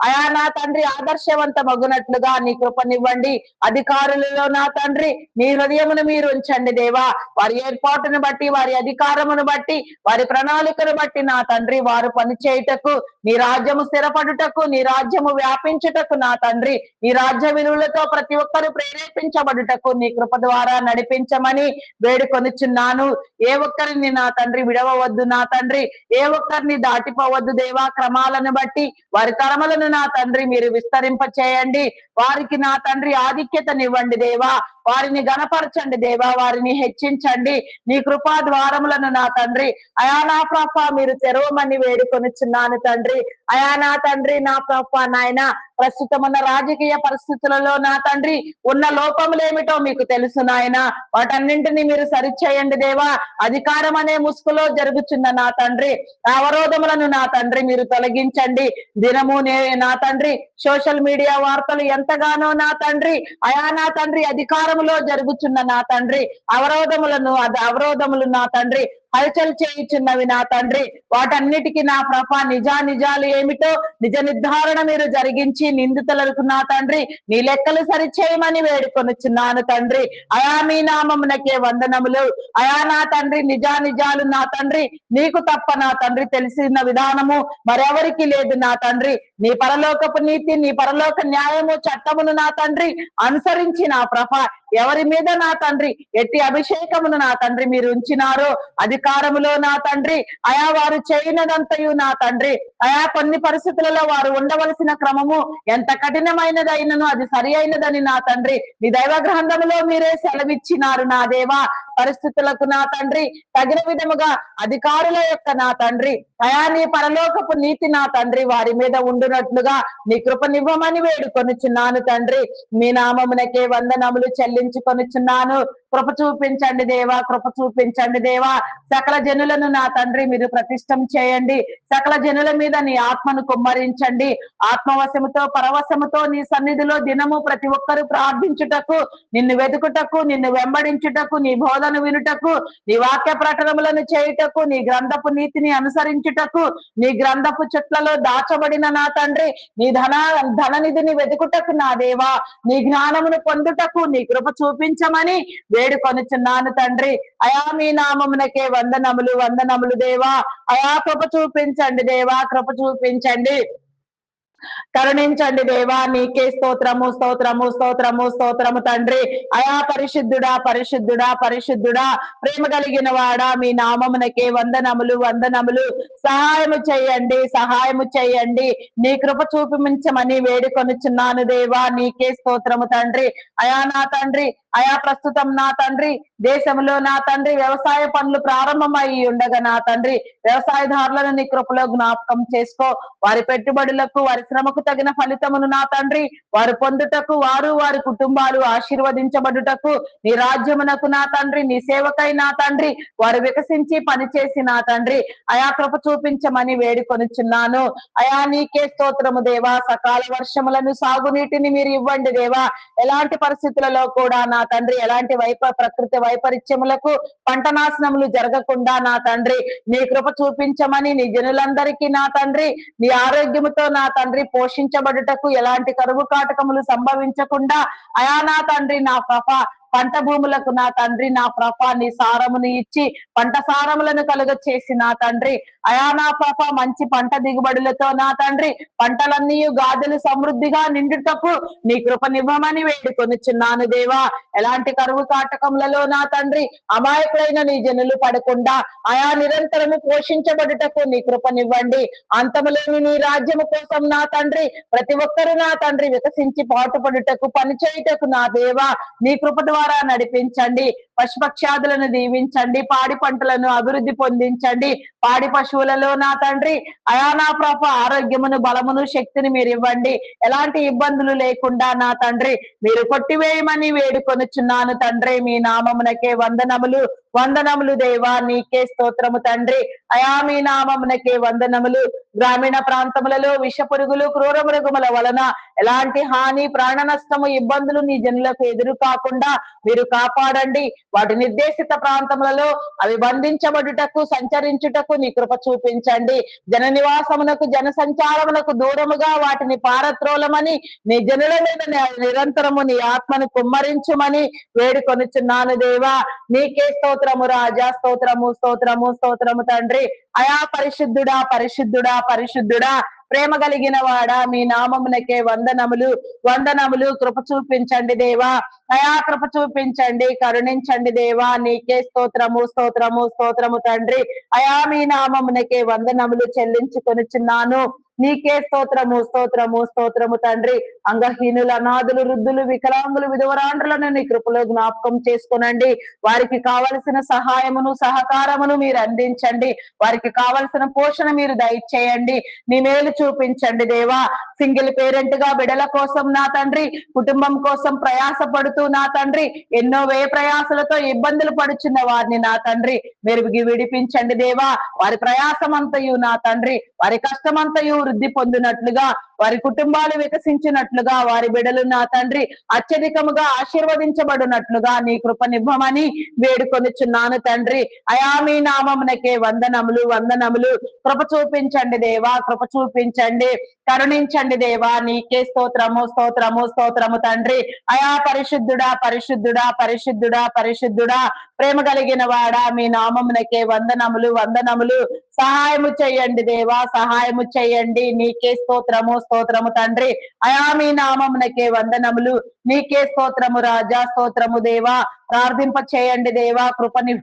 అయా నా తండ్రి ఆదర్శవంతమగునట్లుగా నీ కృపనివ్వండి. అధికారులలో నా తండ్రి నీ హృదయమును మీరు ఉంచండి దేవా. వారి ఏర్పాటును బట్టి, వారి అధికారమును బట్టి, వారి ప్రణాళికను బట్టి నా తండ్రి వారు పనిచేయుటకు, నీ రాజ్యము స్థిరపడుటకు, నీ రాజ్యము వ్యాపించుటకు నా తండ్రి నీ రాజ్య విలువలతో ప్రతి ఒక్కరు ప్రేరేపించబడుటకు నీ కృప ద్వారా నడిపించమని వేడుకొనిచున్నాను. ఏ ఒక్కరిని నా తండ్రి విడవవద్దు నా తండ్రి, ఏ ఒక్కరిని దాటిపోవద్దు దేవా. క్రమాలను బట్టి వారి తరములను నా తండ్రి మీరు విస్తరింప చేయండి. వారికి నా తండ్రి ఆధిక్యతనివ్వండి దేవా. వారిని గణపరచండి దేవా, వారిని హెచ్చించండి. నీ కృపా ద్వారములను నా తండ్రి అయా నా ప్రభ మీరు తెరవమని వేడుకొనిచున్నాను తండ్రి. అయా నా తండ్రి నా ప్రభ నాయన ప్రస్తుతమున్న రాజకీయ పరిస్థితులలో నా తండ్రి ఉన్న లోపములేమిటో మీకు తెలుసు నాయన. వాటన్నింటినీ మీరు సరిచేయండి దేవా. అధికారం అనే ముసుగులో జరుగుతున్న నా తండ్రి అవరోధములను నా తండ్రి మీరు తొలగించండి. దినము నా తండ్రి సోషల్ మీడియా వార్తలు ఎంతగానో నా తండ్రి అయా నా తండ్రి అధికారములో జరుగుతున్న నా తండ్రి అవరోధములు నా తండ్రి హల్చల్ చేయుచున్నవి నా తండ్రి. వాటన్నిటికీ నా ప్రభ నిజాలు ఏమిటో నిజ నిర్ధారణ మీరు జరిగించి నిందితులకు నా తండ్రి నీ లెక్కలు సరిచేయమని వేడుకొనుచున్నాను తండ్రి. అయా మీ నామమునకే వందనములు. అయా నా తండ్రి నిజాలు నా తండ్రి నీకు తప్ప నా తండ్రి తెలిసిన విధానము మరెవరికి లేదు నా తండ్రి. నీ పరలోకపు నీతి, నీ పరలోక న్యాయము, చట్టమును నా తండ్రి అనుసరించి నా ప్రభ ఎవరి మీద నా తండ్రి ఎట్టి అభిషేకమును నా తండ్రి మీరు ఉంచినారో అధికారములో నా తండ్రి అయా వారు చేయనదంతయు నా తండ్రి అయా కొన్ని పరిస్థితులలో వారు ఉండవలసిన క్రమము ఎంత కఠినమైనదైనను అది సరి అయినదని నా తండ్రి నీ దైవ గ్రంథములో మీరే సెలవిచ్చినారు నా దేవా. పరిస్థితులకు నా తండ్రి తగిన విధముగా అధికారుల యొక్క నా తండ్రి అయా నీ పరలోకపు నీతి నా తండ్రి వారి మీద ఉండునట్లుగా నీ కృపనివ్వమని వేడుకొనుచున్నాను తండ్రి. మీ నామమునకే వందనములు చెల్లించుకొనుచున్నాను. కృప చూపించండి దేవా, కృప చూపించండి దేవా. సకల జనులను నా తండ్రి మీరు ప్రతిష్టం చేయండి. సకల జనుల మీద నీ ఆత్మను కుమ్మరించండి. ఆత్మవశముతో పరవశముతో నీ సన్నిధిలో దినము ప్రతి ఒక్కరు ప్రార్థించుటకు, నిన్ను వెతుకుటకు, నిన్ను వెంబడించుటకు, నీ బోధను వినుటకు, నీ వాక్య ప్రకటనములను చేయుటకు, నీ గ్రంథపు నీతిని అనుసరించుటకు, నీ గ్రంథపు చెట్లలో దాచబడిన నా తండ్రి నీ ధననిధిని వెతుకుటకు నా దేవా, నీ జ్ఞానమును పొందుటకు నీ కృప చూపించమని వేడుకొనుచున్నాను తండ్రి. అయా మీ నామమునకే వందనములు దేవా. అయా కృప చూపించండి దేవా, కృప చూపించండి, కరుణించండి దేవా. నీకే స్తోత్రము తండ్రి. అయా పరిశుద్ధుడా ప్రేమ కలిగిన వాడా మీ నామమునకే వందనములు. సహాయము చేయండి, నీ కృప చూపించమని వేడుకొనుచున్నాను దేవా. నీకే స్తోత్రము తండ్రి. అయా నా తండ్రి అయా ప్రస్తుతం నా తండ్రి దేశంలో నా తండ్రి వ్యవసాయ పనులు ప్రారంభమై ఉండగా నా తండ్రి వ్యవసాయదారులను నీ కృపలో జ్ఞాపకం చేసుకో. వారి పెట్టుబడులకు, వారి శ్రమకు తగిన ఫలితమును నా తండ్రి వారు పొందుటకు, వారు వారి కుటుంబాలు ఆశీర్వదించబడుటకు, నీ రాజ్యమునకు నా తండ్రి, నీ సేవకై నా తండ్రి వారు వికసించి పనిచేసి నా తండ్రి అయా కృప చూపించమని వేడుకొనుచున్నాను. అయా నీకే స్తోత్రము దేవా. సకాల వర్షములను, సాగునీటిని మీరు ఇవ్వండి దేవా. ఎలాంటి పరిస్థితులలో కూడా నా తండ్రి ఎలాంటి ప్రకృతి వైపరీత్యములకు, పంట నాశనములు జరగకుండా నా తండ్రి నీ కృప చూపించమని, నీ జనులందరికీ నా తండ్రి నీ ఆరోగ్యముతో నా తండ్రి పోషించబడుటకు, ఎలాంటి కరువు కాటకములు సంభవించకుండా అయా నా తండ్రి నా ప్రభ పంట భూములకు నా తండ్రి నా ప్రభ నీ సారమును ఇచ్చి పంట సారములను కలుగ చేసి నా తండ్రి అయా నా ప్రభ మంచి పంట దిగుబడులతో నా తండ్రి పంటలన్నీ గాదులు సమృద్ధిగా నిండుటకు నీ కృపనివ్వమని వేడుకొనుచున్నాను దేవా. ఎలాంటి కరువు కాటకములలో నా తండ్రి అమాయకులైన నీ జనులు పడకుండా అయా నిరంతరము పోషించబడుటకు నీ కృపనివ్వండి. అంతములేని నీ రాజ్యము కోసం నా తండ్రి ప్రతి ఒక్కరూ నా తండ్రి వికసించి పాటుపడుటకు, పనిచేయుటకు నా దేవా నీ కృప ద్వారా నడిపించండి. పశుపక్షాదులను దీవించండి. పాడి పంటలను అభివృద్ధి పొందించండి. పాడి పశువులలో నా తండ్రి అయా నా ప్రభ ఆరోగ్యమును, బలమును, శక్తిని మీరు ఇవ్వండి. ఎలాంటి ఇబ్బందులు లేకుండా నా తండ్రి మీరు కొట్టివేయమని వేడుకొనుచున్నాను తండ్రి. మీ నామమునకే వందనములు, వందనములు దేవా. నీకే స్తోత్రము తండ్రి. అయా మీ నామమునకే వందనములు. గ్రామీణ ప్రాంతములలో విష పురుగులు, క్రూర మృగముల వలన ఎలాంటి హాని, ప్రాణ నష్టము, ఇబ్బందులు నీ జనులకు ఎదురు కాకుండా మీరు కాపాడండి. వాటి నిర్దేశిత ప్రాంతములలో అవి బంధించబడుటకు, సంచరించుటకు నీ కృప చూపించండి. జన నివాసమునకు, జన సంచారమునకు దూరముగా వాటిని పారత్రోలమని, నీ జనుల మీద నిరంతరము నీ ఆత్మను కుమ్మరించుమని వేడుకొనుచున్నాను దేవా. నీకే స్తోత్రము రాజా. స్తోత్రము, స్తోత్రము, స్తోత్రము తండ్రి. అయా పరిశుద్ధుడా, పరిశుద్ధుడా, పరిశుద్ధుడా, ప్రేమ కలిగిన వాడా, మీ నామమునకే వందనములు, వందనములు. కృప చూపించండి దేవా. అయా కృప చూపించండి, కరుణించండి దేవా. నీకే స్తోత్రము, స్తోత్రము, స్తోత్రము తండ్రి. అయా మీ నామమునకే వందనములు చెల్లించుకొనుచున్నాను. నీకే స్తోత్రము, స్తోత్రము, స్తోత్రము తండ్రి. అంగహీనులు, అనాథులు, వృద్ధులు, వికలాంగులు, విధవరాండ్రులను నీ కృపలో జ్ఞాపకం చేసుకునండి. వారికి కావలసిన సహాయమును, సహకారమును మీరు అందించండి. వారికి కావలసిన పోషణ మీరు దయచేయండి. నీ మేలు చూపించండి దేవా. సింగిల్ పేరెంట్ గా బిడల కోసం నా తండ్రి, కుటుంబం కోసం ప్రయాసపడుతూ నా తండ్రి ఎన్నో వ్యయ ప్రయాసలతో ఇబ్బందులు పడుచున్న వారిని నా తండ్రి మీరు విడిపించండి దేవా. వారి ప్రయాసమంతయు నా తండ్రి, వారి కష్టమంతయు వృద్ధి పొందినట్లుగా, వారి కుటుంబాలు వికసించినట్లుగా, వారి బిడలు నా తండ్రి అత్యధికముగా ఆశీర్వదించబడినట్లుగా నీ కృపనివ్వమని వేడుకొనుచున్నాను తండ్రి. అయా మీ నామమునకే వందనములు, వందనములు. కృప చూపించండి దేవా, కృప చూపించండి, కరుణించండి దేవా. నీకే స్తోత్రము, స్తోత్రము, స్తోత్రము తండ్రి. అయా పరిశుద్ధుడా, పరిశుద్ధుడా, పరిశుద్ధుడా, పరిశుద్ధుడా, ప్రేమ కలిగిన వాడా, మీ నామమునకే వందనములు, వందనములు. సహాయము చేయండి దేవా, సహాయము చేయండి. నీకే స్తోత్రము, స్తోత్రము తండ్రి. అయా మీ నామమునకే వందనములు. నీకే స్తోత్రము రాజా, స్తోత్రము దేవా. ప్రార్థింప చేయండి దేవా. కృపని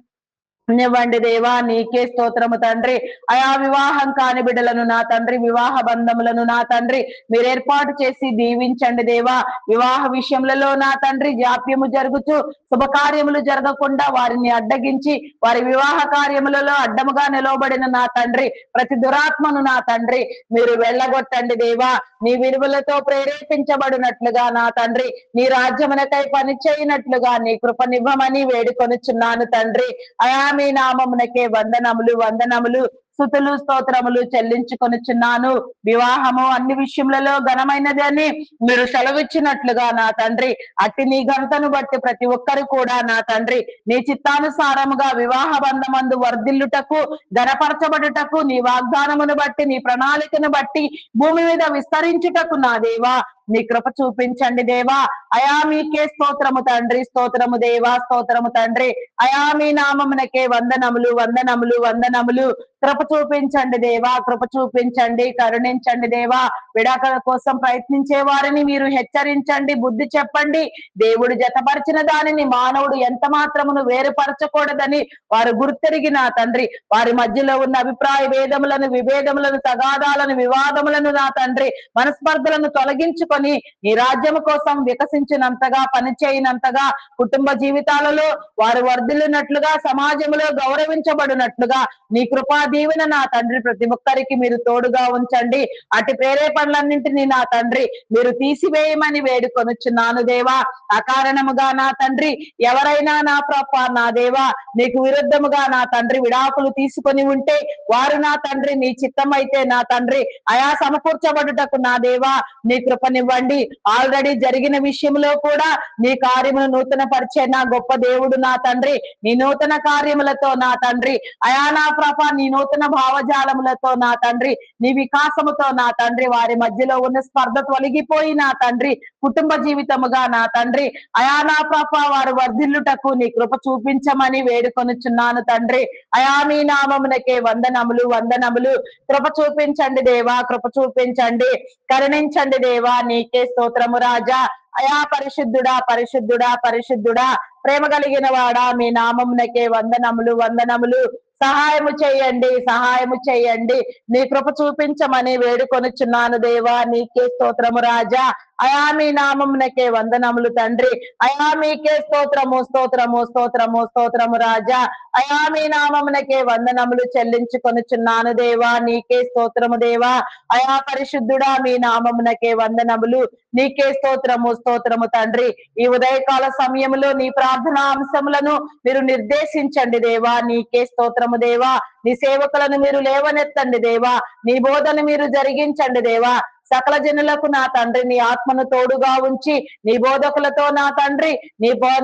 నివ్వండి దేవా. నీకే స్తోత్రము తండ్రి. అయా వివాహం కాని బిడ్డలను నా తండ్రి, వివాహ బంధములను నా తండ్రి మీరు ఏర్పాటు చేసి దీవించండి దేవా. వివాహ విషయములలో నా తండ్రి జాప్యము జరుగుతూ శుభకార్యములు జరగకుండా వారిని అడ్డగించి వారి వివాహ కార్యములలో అడ్డముగా నిలవబడిన నా తండ్రి ప్రతి దురాత్మను నా తండ్రి మీరు వెళ్ళగొట్టండి దేవా. నీ విలువలతో ప్రేరేపించబడినట్లుగా నా తండ్రి నీ రాజ్యమునకై పని చేయనట్లుగా నీ కృపనివ్వమని వేడుకొనుచున్నాను తండ్రి. అయా మీ నామమునకే వందనములు, వందనములు. స్తుతులు, స్తోత్రములు చెల్లించుకొనుచున్నాను. వివాహము అన్ని విషయములలో ఘనమైనది అని మీరు సెలవిచ్చినట్లుగా నా తండ్రి అట్టి నీ ఘనతను బట్టి ప్రతి ఒక్కరు కూడా నా తండ్రి నీ చిత్తానుసారముగా వివాహ బంధమందు వర్ధిల్లుటకు, ఘనపరచబడుటకు, నీ వాగ్దానమును బట్టి, నీ ప్రణాళికను బట్టి భూమి మీద విస్తరించుటకు నా దేవా నీ కృప చూపించండి దేవా. అయా మీకే స్తోత్రము తండ్రి, స్తోత్రము దేవా, స్తోత్రము తండ్రి. అయా మీ నామమునకే వందనములు, వందనములు, వందనములు. కృప చూపించండి దేవా, కృప చూపించండి, కరుణించండి దేవా. విడాకుల కోసం ప్రయత్నించే వారిని మీరు హెచ్చరించండి, బుద్ధి చెప్పండి. దేవుడు జతపరిచిన దానిని మానవుడు ఎంత మాత్రమును వేరుపరచకూడదని వారు గుర్తెరిగిన తండ్రి వారి మధ్యలో ఉన్న అభిప్రాయ భేదములను, విభేదములను, తగాదాలను, వివాదములను నా తండ్రి మనస్పర్ధలను తొలగించుకొని తీసుకొని నీ రాజ్యం కోసం వికసించినంతగా, పనిచేయనంతగా, కుటుంబ జీవితాలలో వారు వర్ధిల్లినట్లుగా, సమాజంలో గౌరవించబడినట్లుగా నీ కృపా దీవెన నా తండ్రి ప్రతి ఒక్కరికి మీరు తోడుగా ఉంచండి. అటు ప్రేరేపణలన్నింటినీ నా తండ్రి మీరు తీసివేయమని వేడుకొనుచున్నాను దేవా. అకారణముగా నా తండ్రి ఎవరైనా నా ప్రభ నా దేవా నీకు విరుద్ధముగా నా తండ్రి విడాకులు తీసుకొని ఉంటే వారు నా తండ్రి నీ చిత్తమైతే నా తండ్రి అయా సమకూర్చబడుటకు నా దేవా నీ కృపనివ్వండి. ఆల్రెడీ జరిగిన విషయంలో కూడా నీ కార్యమును నూతన పరిచే నా గొప్ప దేవుడు నా తండ్రి, నీ నూతన కార్యములతో నా తండ్రి అయా నా ప్రభ నీ నూతన భావజాలములతో నా తండ్రి నీ వికాసముతో నా తండ్రి వారి మధ్యలో ఉన్న స్పర్ధ తొలగిపోయి నా తండ్రి కుటుంబ జీవితముగా నా తండ్రి అయా నా ప్రభ వారు వర్ధిల్లుటకు నీ కృప చూపించమని వేడుకొనుచున్నాను తండ్రి. అయా మీ నామమునకే వందనములు వందనములు. కృప చూపించండి దేవా, కృప చూపించండి, కరుణించండి దేవా. నీకే స్తోత్రము రాజా. అయా పరిశుద్ధుడా పరిశుద్ధుడా పరిశుద్ధుడా ప్రేమ కలిగిన వాడా మీ నామమునకే వందనములు వందనములు. సహాయము చేయండి, సహాయము చేయండి, నీ కృప చూపించమని వేడుకొనుచున్నాను దేవా. నీకే స్తోత్రము రాజా. అయా మీ నామమునకే వందనములు తండ్రి. అయా మీకే స్తోత్రము స్తోత్రము స్తోత్రము స్తోత్రము రాజా. అయా మీ నామమునకే వందనములు చెల్లించుకొనుచున్నాను దేవా. నీకే స్తోత్రము దేవా. అయా పరిశుద్ధుడా మీ నామమునకే వందనములు. నీకే స్తోత్రము స్తోత్రము తండ్రి. ఈ ఉదయకాల సమయంలో నీ ప్రార్థనా అంశములను మీరు నిర్దేశించండి దేవా. నీకే స్తోత్రము దేవా. నీ సేవకులను మీరు లేవనెత్తండి దేవా. నీ బోధను మీరు జరిగించండి దేవా. సకల జనులకు నా తండ్రి నీ ఆత్మను తోడుగా ఉంచి నీ బోధకులతో నా తండ్రి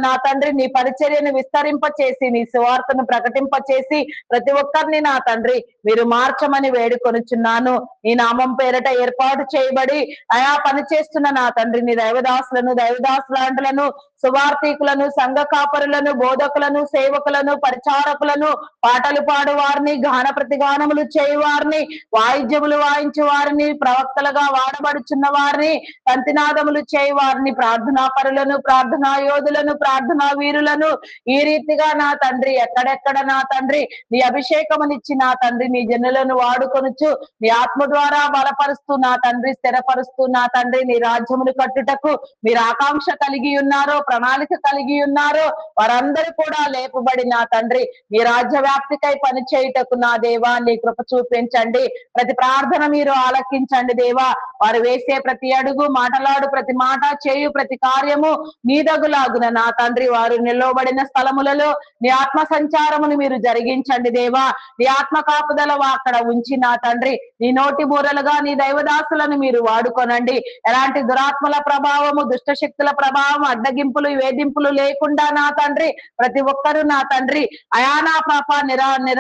నా తండ్రి నీ పరిచర్యను విస్తరింపచేసి నీ సువార్తను ప్రకటింపచేసి ప్రతి ఒక్కరిని నా తండ్రి మీరు మార్చమని వేడుకొనుచున్నాను. నీ నామం పేరట ఏర్పాటు చేయబడి అయా పనిచేస్తున్న నా తండ్రి నీ దైవదాసులను దైవదాసులాంటులను సువార్థికులను సంఘ కాపరులను బోధకులను సేవకులను పరిచారకులను పాటలు పాడు వారిని గాన ప్రతిగానములు చేయవారిని వాయిద్యములు వాయించే వారిని ప్రవక్తలుగా వాడబడుచున్న వారిని తంతినాదములు చేయవారిని ప్రార్థనా పరులను ప్రార్థనా యోధులను ప్రార్థనా వీరులను ఈ రీతిగా నా తండ్రి ఎక్కడెక్కడ నా తండ్రి నీ అభిషేకమునిచ్చి నా తండ్రి నీ జనులను వాడుకొనుచు నీ ఆత్మ ద్వారా బలపరుస్తూ నా తండ్రి స్థిరపరుస్తూ నా తండ్రి నీ రాజ్యమును కట్టుటకు మీరు ఆకాంక్ష కలిగి ఉన్నారో ప్రణాళిక కలిగి ఉన్నారో వారందరూ కూడా లేపబడి నా తండ్రి నీ రాజ్య వ్యాప్తికై పని చేయుటకు నా దేవా నీ కృప చూపించండి. ప్రతి ప్రార్థన మీరు ఆలకించండి దేవా. వారు వేసే ప్రతి అడుగు మాటలాడు ప్రతి మాట చేయు ప్రతి కార్యము నీ దగులాగున నా తండ్రి వారు నిలవబడిన స్థలములలో నీ ఆత్మ సంచారమును మీరు జరిగించండి దేవా. నీ ఆత్మ కాపుదల అక్కడ ఉంచి నా తండ్రి నీ నోటి బూరలుగా నీ దైవదాసులను మీరు వాడుకొనండి. ఎలాంటి దురాత్మల ప్రభావము దుష్ట శక్తుల ప్రభావం అడ్డగింపులు వేధింపులు లేకుండా నా తండ్రి ప్రతి ఒక్కరూ నా తండ్రి అయానా పాప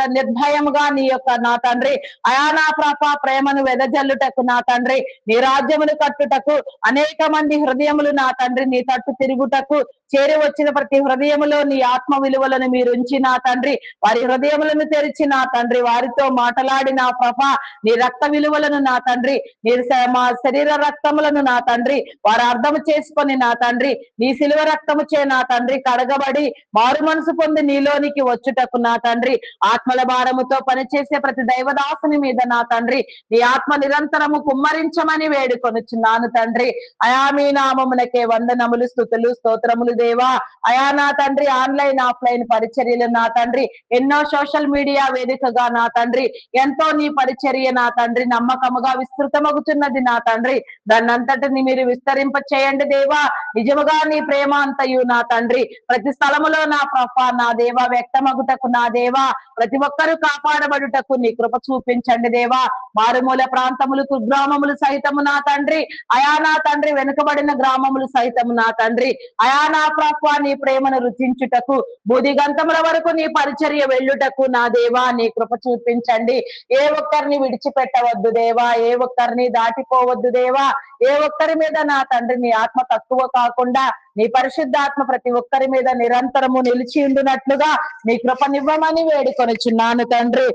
నిర్భయముగా నీ యొక్క నా తండ్రి అయానా పాప ప్రేమను వెదజల్లుటకు నా తండ్రి నీ రాజ్యమును కట్టుటకు అనేక మంది హృదయములు నా తండ్రి నీ తట్టు తిరుగుటకు చేరి వచ్చిన ప్రతి హృదయములో నీ ఆత్మ విలువలను మీరు ఉంచి నా తండ్రి వారి హృదయములను తెరిచి నా తండ్రి వారితో మాట్లాడి నా ప్రభ నీ రక్త విలువలను నా తండ్రి నీ మా శరీర రక్తములను నా తండ్రి వారు అర్థము చేసుకొని నా తండ్రి నీ శిలువ రక్తము చే నా తండ్రి కడగబడి మారు మనసు పొంది నీలోనికి వచ్చుటకు నా తండ్రి ఆత్మల భారముతో పనిచేసే ప్రతి దైవదాసుని మీద నా తండ్రి నీ ఆత్మ నిరంతరము కుమ్మరించమని వేడుకొనుచున్నాను తండ్రి. అయా మీ నామమునకే వందనములు స్తుతులు స్తోత్రములు దేవా. అయా నా తండ్రి ఆన్లైన్ ఆఫ్లైన్ పరిచర్యలు నా తండ్రి ఎన్నో సోషల్ మీడియా వేదికగా నా తండ్రి ఎంతో నీ పరిచర్య నా తండ్రి నమ్మకముగా విస్తృతమగుతున్నది నా తండ్రి. దాన్నంతటిని మీరు విస్తరింప చేయండి దేవా. నిజముగా నీ ప్రేమ అంతయు నా తండ్రి ప్రతి స్థలములో నా ప్రభ నా దేవా వ్యక్తమగుటకు నా దేవా ప్రతి ఒక్కరూ కాపాడబడుటకు నీ కృప చూపించండి దేవా. మారుమూల ప్రాంతములు కుగ్రామములు సైతము నా తండ్రి అయా నా తండ్రి వెనుకబడిన గ్రామములు సైతము నా తండ్రి అయా నా ప్రభ నీ ప్రేమను రుచించుటకు బూదిగంతముల వరకు నీ పరిచర్య వెళ్ళుటకు నా దేవా నీ కృప చూపించండి. ఏ ఒక్కరిని విడిచిపెట్టవద్దు దేవా, ఏ ఒక్కరిని దాటిపోవద్దు దేవా. ఏ ఒక్కరి మీద నా తండ్రి నీ ఆత్మ తక్కువ కాకుండా నీ పరిశుద్ధాత్మ ప్రతి ఒక్కరి మీద నిరంతరము నిలిచి ఉండునట్లుగా నీ కృపనివ్వమని వేడుకొనుచున్నాను తండ్రి.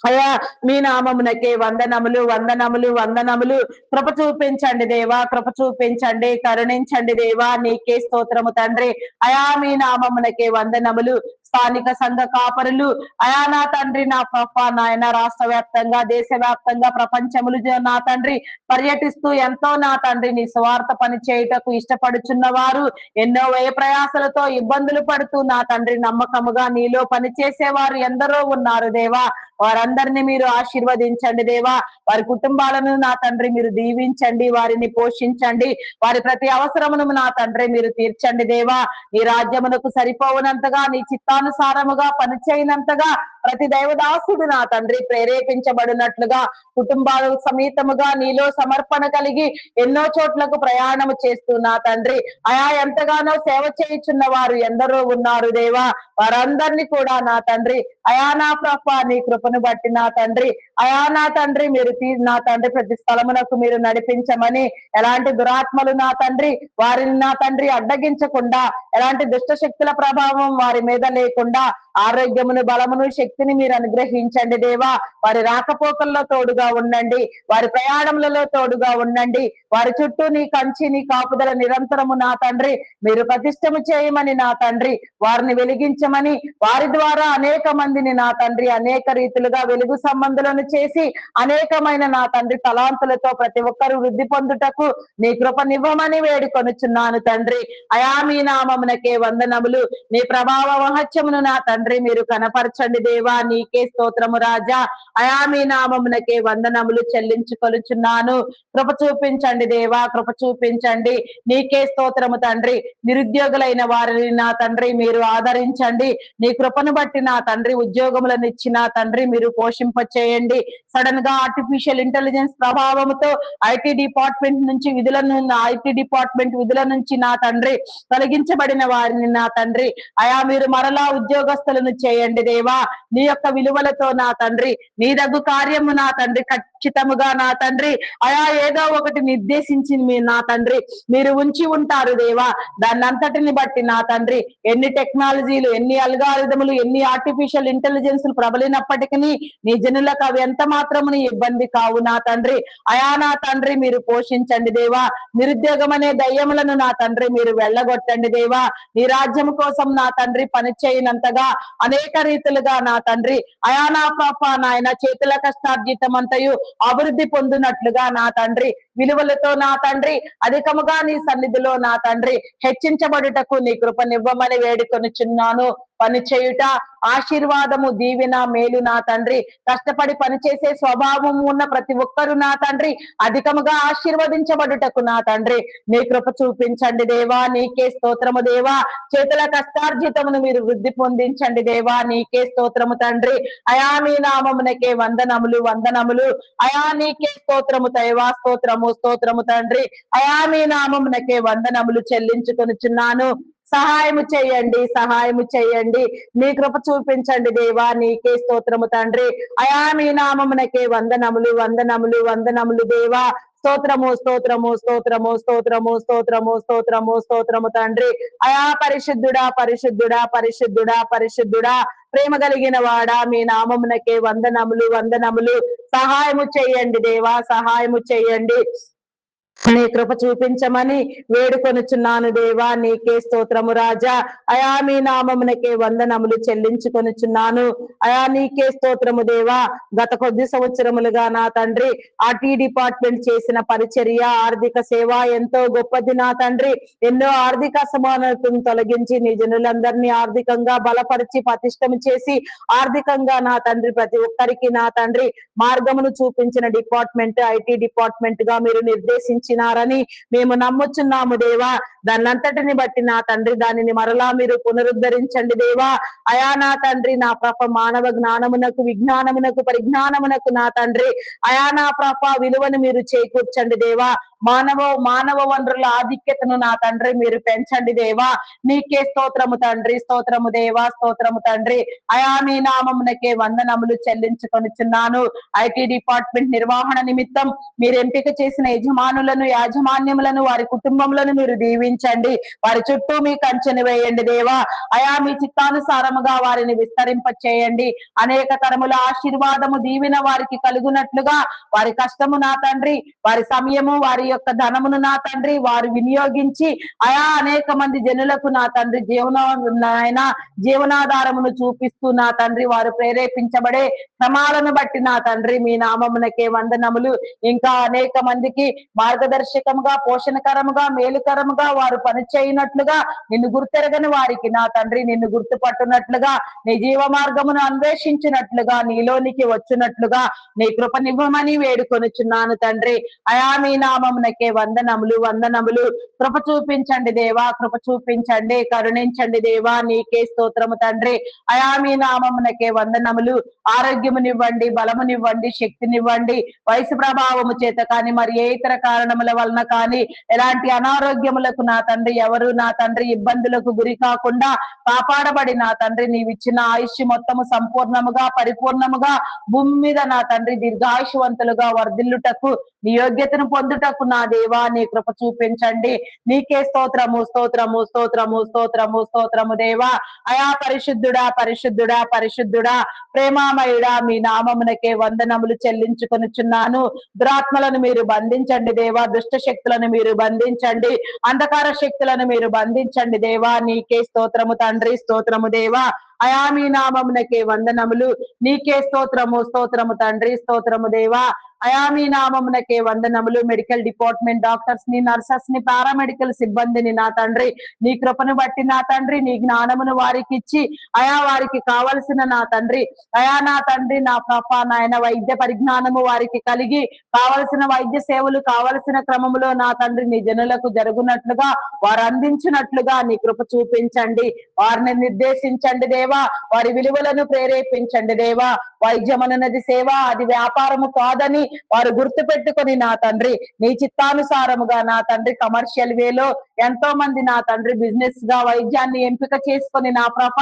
అయ్యా మీ నామమునకే వందనములు వందనములు వందనములు. కృప చూపించండి దేవా, కృప చూపించండి, కరుణించండి దేవా, నీకే స్తోత్రము తండ్రి. అయా మీ నామమునకే వందనములు. స్థానిక సంఘ కాపరులు అయా నా తండ్రి, నా ప్రభ నాయన, రాష్ట్ర వ్యాప్తంగా, దేశ వ్యాప్తంగా, ప్రపంచములు నా తండ్రి పర్యటిస్తూ ఎంతో నా తండ్రి నీ స్వార్థ పని చేయుటకు ఇష్టపడుచున్న వారు ఎన్నో వ్యయ ప్రయాసలతో ఇబ్బందులు పడుతూ నా తండ్రి నమ్మకముగా నీలో పనిచేసేవారు ఎందరో ఉన్నారు దేవా. వారందరినీ మీరు ఆశీర్వదించండి దేవా. వారి కుటుంబాలను నా తండ్రి మీరు దీవించండి, వారిని పోషించండి, వారి ప్రతి అవసరమును నా తండ్రి మీరు తీర్చండి దేవా. నీ రాజ్యమునకు సరిపోవునంతగా, నీ చిత్తానుసారముగా పనిచేయనంతగా ప్రతి దైవదాసుడు నా తండ్రి ప్రేరేపించబడినట్లుగా కుటుంబాలు సమేతముగా నీలో సమర్పణ కలిగి ఎన్నో చోట్లకు ప్రయాణము చేస్తూ నా తండ్రి అయా ఎంతగానో సేవ చేయుచున్న వారు ఎందరో ఉన్నారు దేవా. వారందరినీ కూడా నా తండ్రి అయా నా ప్రభ నీ కృపను బట్టి నా తండ్రి అయా నా తండ్రి మీరు నా తండ్రి ప్రతి స్థలమునకు మీరు నడిపించమని, ఎలాంటి దురాత్మలు నా తండ్రి వారిని నా తండ్రి అడ్డగించకుండా, ఎలాంటి దుష్ట శక్తుల ప్రభావం వారి మీద లేకుండా ఆరోగ్యమును, బలమును, శక్తిని మీరు అనుగ్రహించండి దేవా. వారి రాకపోకల్లో తోడుగా ఉండండి, వారి ప్రయాణములలో తోడుగా ఉండండి, వారి చుట్టూ నీ కంచి, నీ కాపుదల నిరంతరము నా తండ్రి మీరు ప్రతిష్టము చేయమని నా తండ్రి వారిని వెలిగించమని, వారి ద్వారా అనేక మందిని నా తండ్రి అనేక రీతిలుగా వెలుగు సంబంధులను చేసి అనేకమైన నా తండ్రి తలాంతులతో ప్రతి ఒక్కరు వృద్ధి పొందుటకు నీ కృపనివ్వమని వేడుకొనుచున్నాను తండ్రి. అయా మీ నామమునకే వందనములు. నీ ప్రభావ మహత్యమును నా తండ్రి మీరు కనపరచండి దేవా, నీకే స్తోత్రము రాజా. అయా మీ నామమునకే వందనములు చెల్లించుకొనుచున్నాను. కృప చూపించండి దేవా, కృప చూపించండి, నీకే స్తోత్రము తండ్రి. నిరుద్యోగులైన వారిని నా తండ్రి మీరు ఆదరించండి, నీ కృపను బట్టి నా తండ్రి ఉద్యోగములను ఇచ్చిన తండ్రి మీరు పోషింప చేయండి. సడన్ గా ఆర్టిఫిషియల్ ఇంటెలిజెన్స్ ప్రభావంతో ఐటీ డిపార్ట్మెంట్ నుంచి విధుల నుంచి నా తండ్రి తొలగించబడిన వారిని నా తండ్రి అయా మీరు మరలా ఉద్యోగస్తులను చేయండి దేవా. నీ యొక్క విలువలతో నా తండ్రి నీ దగ్గు కార్యము నా తండ్రి ఖచ్చితముగా నా తండ్రి అయా ఏదో ఒకటి నిర్దేశించి నా తండ్రి మీరు ఉంచి ఉంటారు దేవా. దాన్నంతటిని బట్టి నా తండ్రి ఎన్ని టెక్నాలజీలు, ఎన్ని అల్గారిథములు, ఎన్ని ఆర్టిఫిషియల్ ఇంటెలిజెన్స్ ప్రబలినప్పటికీ నీ జనులకు అవి ఎంత మాత్రముని ఇబ్బంది కావు నా తండ్రి అయా నా తండ్రి మీరు పోషించండి దేవా. నిరుద్యోగం అనే దయ్యములను నా తండ్రి మీరు వెళ్ళగొట్టండి దేవా. నీ రాజ్యం కోసం నా తండ్రి పని చేయనంతగా అనేక రీతులుగా నా తండ్రి అయా నా పాప నాయన చేతుల కష్టార్జితం అంతయు అభివృద్ధి పొందినట్లుగా నా తండ్రి విలువలతో నా తండ్రి అధికముగా నీ సన్నిధిలో నా తండ్రి హెచ్చించబడుటకు నీ కృపనివ్వమని వేడుకొనుచున్నాను. పని చేయుట ఆశీర్వాదము, దీవెన, మేలు నా తండ్రి. కష్టపడి పనిచేసే స్వభావం ఉన్న ప్రతి ఒక్కరు నా తండ్రి అధికముగా ఆశీర్వదించబడుటకు నా తండ్రి నీ కృప చూపించండి దేవా, నీకే స్తోత్రము దేవా. చేతుల కష్టార్జితమును మీరు వృద్ధి పొందించండి దేవా, నీకే స్తోత్రము తండ్రి. అయా మీ నామమునకే వందనములు వందనములు. అయా నీకే స్తోత్రము దేవా, స్తోత్రము స్తోత్రము తండ్రి. అయా మీ నామమునకే వందనములు చెల్లించుకొనుచున్నాను. సహాయము చేయండి, సహాయము చేయండి, నీ కృప చూపించండి దేవా, నీకే స్తోత్రము తండ్రి. అయా మీ నామమునకే వందనములు వందనములు వందనములు దేవా. స్తోత్రము స్తోత్రము స్తోత్రము స్తోత్రము స్తోత్రము స్తోత్రము స్తోత్రము తండ్రి. అయా పరిశుద్ధుడా పరిశుద్ధుడా పరిశుద్ధుడా పరిశుద్ధుడా ప్రేమ కలిగిన వాడా మీ నామమునకే వందనములు వందనములు. సహాయము చేయండి దేవా, సహాయము చేయండి, నీ కృప చూపించమని వేడుకొనుచున్నాను దేవా, నీకే స్తోత్రము రాజా. అయా మీ నామమునకే వందనములు చెల్లించుకొనుచున్నాను. అయా నీకే స్తోత్రము దేవా. గత కొద్ది సంవత్సరములుగా నా తండ్రి ఆర్టీ డిపార్ట్మెంట్ చేసిన పరిచర్య, ఆర్థిక సేవ ఎంతో గొప్పది నా తండ్రి. ఎన్నో ఆర్థిక అసమానతను తొలగించి నీ జనులందరినీ ఆర్థికంగా బలపరిచి పతిష్టము చేసి ఆర్థికంగా నా తండ్రి ప్రతి ఒక్కరికి నా తండ్రి మార్గమును చూపించిన డిపార్ట్మెంట్ ఐటీ డిపార్ట్మెంట్ గా మీరు నిర్దేశించినారని మేము నమ్ముచున్నాము దేవా. దాన్నంతటిని బట్టి నా తండ్రి దానిని మరలా మీరు పునరుద్ధరించండి దేవా. అయా నా తండ్రి నా ప్రభ మానవ జ్ఞానమునకు, విజ్ఞానమునకు, పరిజ్ఞానమునకు నా తండ్రి అయా నా ప్రభ విలువను మీరు చేకూర్చండి దేవా. మానవ వనరుల ఆధిక్యతను నా తండ్రి మీరు పెంచండి దేవా. నీకే స్తోత్రము తండ్రి, స్తోత్రము దేవా, స్తోత్రము తండ్రి. అయా మీ నామమునకే వందనములు చెల్లించుకొనిచున్నాను. ఐటీ డిపార్ట్మెంట్ నిర్వహణ నిమిత్తం మీరు ఎంపిక చేసిన యజమానులను, యాజమాన్యములను, వారి కుటుంబములను మీరు దీవించండి. వారి చుట్టూ మీ కంచెను వేయండి దేవా. అయా మీ చిత్తానుసారముగా వారిని విస్తరింప చేయండి. అనేక తరముల ఆశీర్వాదము దీవెన వారికి కలుగునట్లుగా వారి కష్టము నా తండ్రి, వారి సమయము, వారి యొక్క ధనమును నా తండ్రి వారు వినియోగించి అయా అనేక మంది జనులకు నా తండ్రి జీవనాధారమును చూపిస్తూ నా తండ్రి వారు ప్రేరేపించబడే క్రమాలను బట్టి నా తండ్రి మీ నామమునకే వందనములు. ఇంకా అనేక మందికి మార్గదర్శకముగా, పోషణకరముగా, మేలుకరముగా వారు పని చేయనట్లుగా, నిన్ను గుర్తెరగని వారికి నా తండ్రి నిన్ను గుర్తుపట్టునట్లుగా, నీ జీవ మార్గమును అన్వేషించినట్లుగా, నీలోనికి వచ్చినట్లుగా నీ కృపనివ్వమని వేడుకొనుచున్నాను తండ్రి. అయా మీ నామమునకే వందనములు, వందనములు. కృప చూపించండి దేవా, కృప చూపించండి, కరుణించండి దేవా. నీకే స్తోత్రము తండ్రి. అయా మీ నామమునకే వందనములు. ఆరోగ్యమునివ్వండి, బలమునివ్వండి, శక్తినివ్వండి. వయసు ప్రభావము చేత కానీ, మరి ఏ ఇతర కారణముల వలన కానీ ఎలాంటి అనారోగ్యములకు నా తండ్రి ఎవరు నా తండ్రి ఇబ్బందులకు గురి కాకుండా కాపాడబడి నా తండ్రి నీవిచ్చిన ఆయుష్ మొత్తము సంపూర్ణముగా, పరిపూర్ణముగా భూమి మీద నా తండ్రి దీర్ఘాయుషవంతులుగా వర్ధిల్లుటకు, నీ యోగ్యతను పొందుటకు నా దేవా నీ కృప చూపించండి. నీకే స్తోత్రము, స్తోత్రము, స్తోత్రము, స్తోత్రము, స్తోత్రము దేవా. అయా పరిశుద్ధుడా, పరిశుద్ధుడా, పరిశుద్ధుడా, ప్రేమామయుడా, మీ నామమునకే వందనములు చెల్లించుకొనుచున్నాను. దురాత్మలను మీరు బంధించండి దేవా, దుష్ట శక్తులను మీరు బంధించండి, అంధకార శక్తులను మీరు బంధించండి దేవా. నీకే స్తోత్రము తండ్రి, స్తోత్రము దేవా. అయా మీ నామమునకే వందనములు. నీకే స్తోత్రము, స్తోత్రము తండ్రి, స్తోత్రము దేవా. అయా మీ నామమునకే వందనములు. మెడికల్ డిపార్ట్మెంట్ డాక్టర్స్ ని, నర్సెస్ ని, పారామెడికల్ సిబ్బందిని నా తండ్రి నీ కృపను బట్టి నా తండ్రి నీ జ్ఞానమును వారికి ఇచ్చి అయా వారికి కావలసిన నా తండ్రి అయా నా తండ్రి నా ప్రభా నాయన వైద్య పరిజ్ఞానము వారికి కలిగి కావలసిన వైద్య సేవలు కావలసిన క్రమములో నా తండ్రి నీ జనులకు జరుగునట్లుగా వారు అందించినట్లుగా నీ కృప చూపించండి. వారిని నిర్దేశించండి దేవా. వారి విలువలను ప్రేరేపించండి దేవా. వైద్యం అనున్నది సేవ, అది వ్యాపారము కాదని వారు గుర్తు పెట్టుకొని నా తండ్రి నీ చిత్తానుసారముగా నా తండ్రి కమర్షియల్ వేలో ఎంతో మంది నా తండ్రి బిజినెస్ గా వైద్యాన్ని ఎంపిక చేసుకొని నా ప్రభ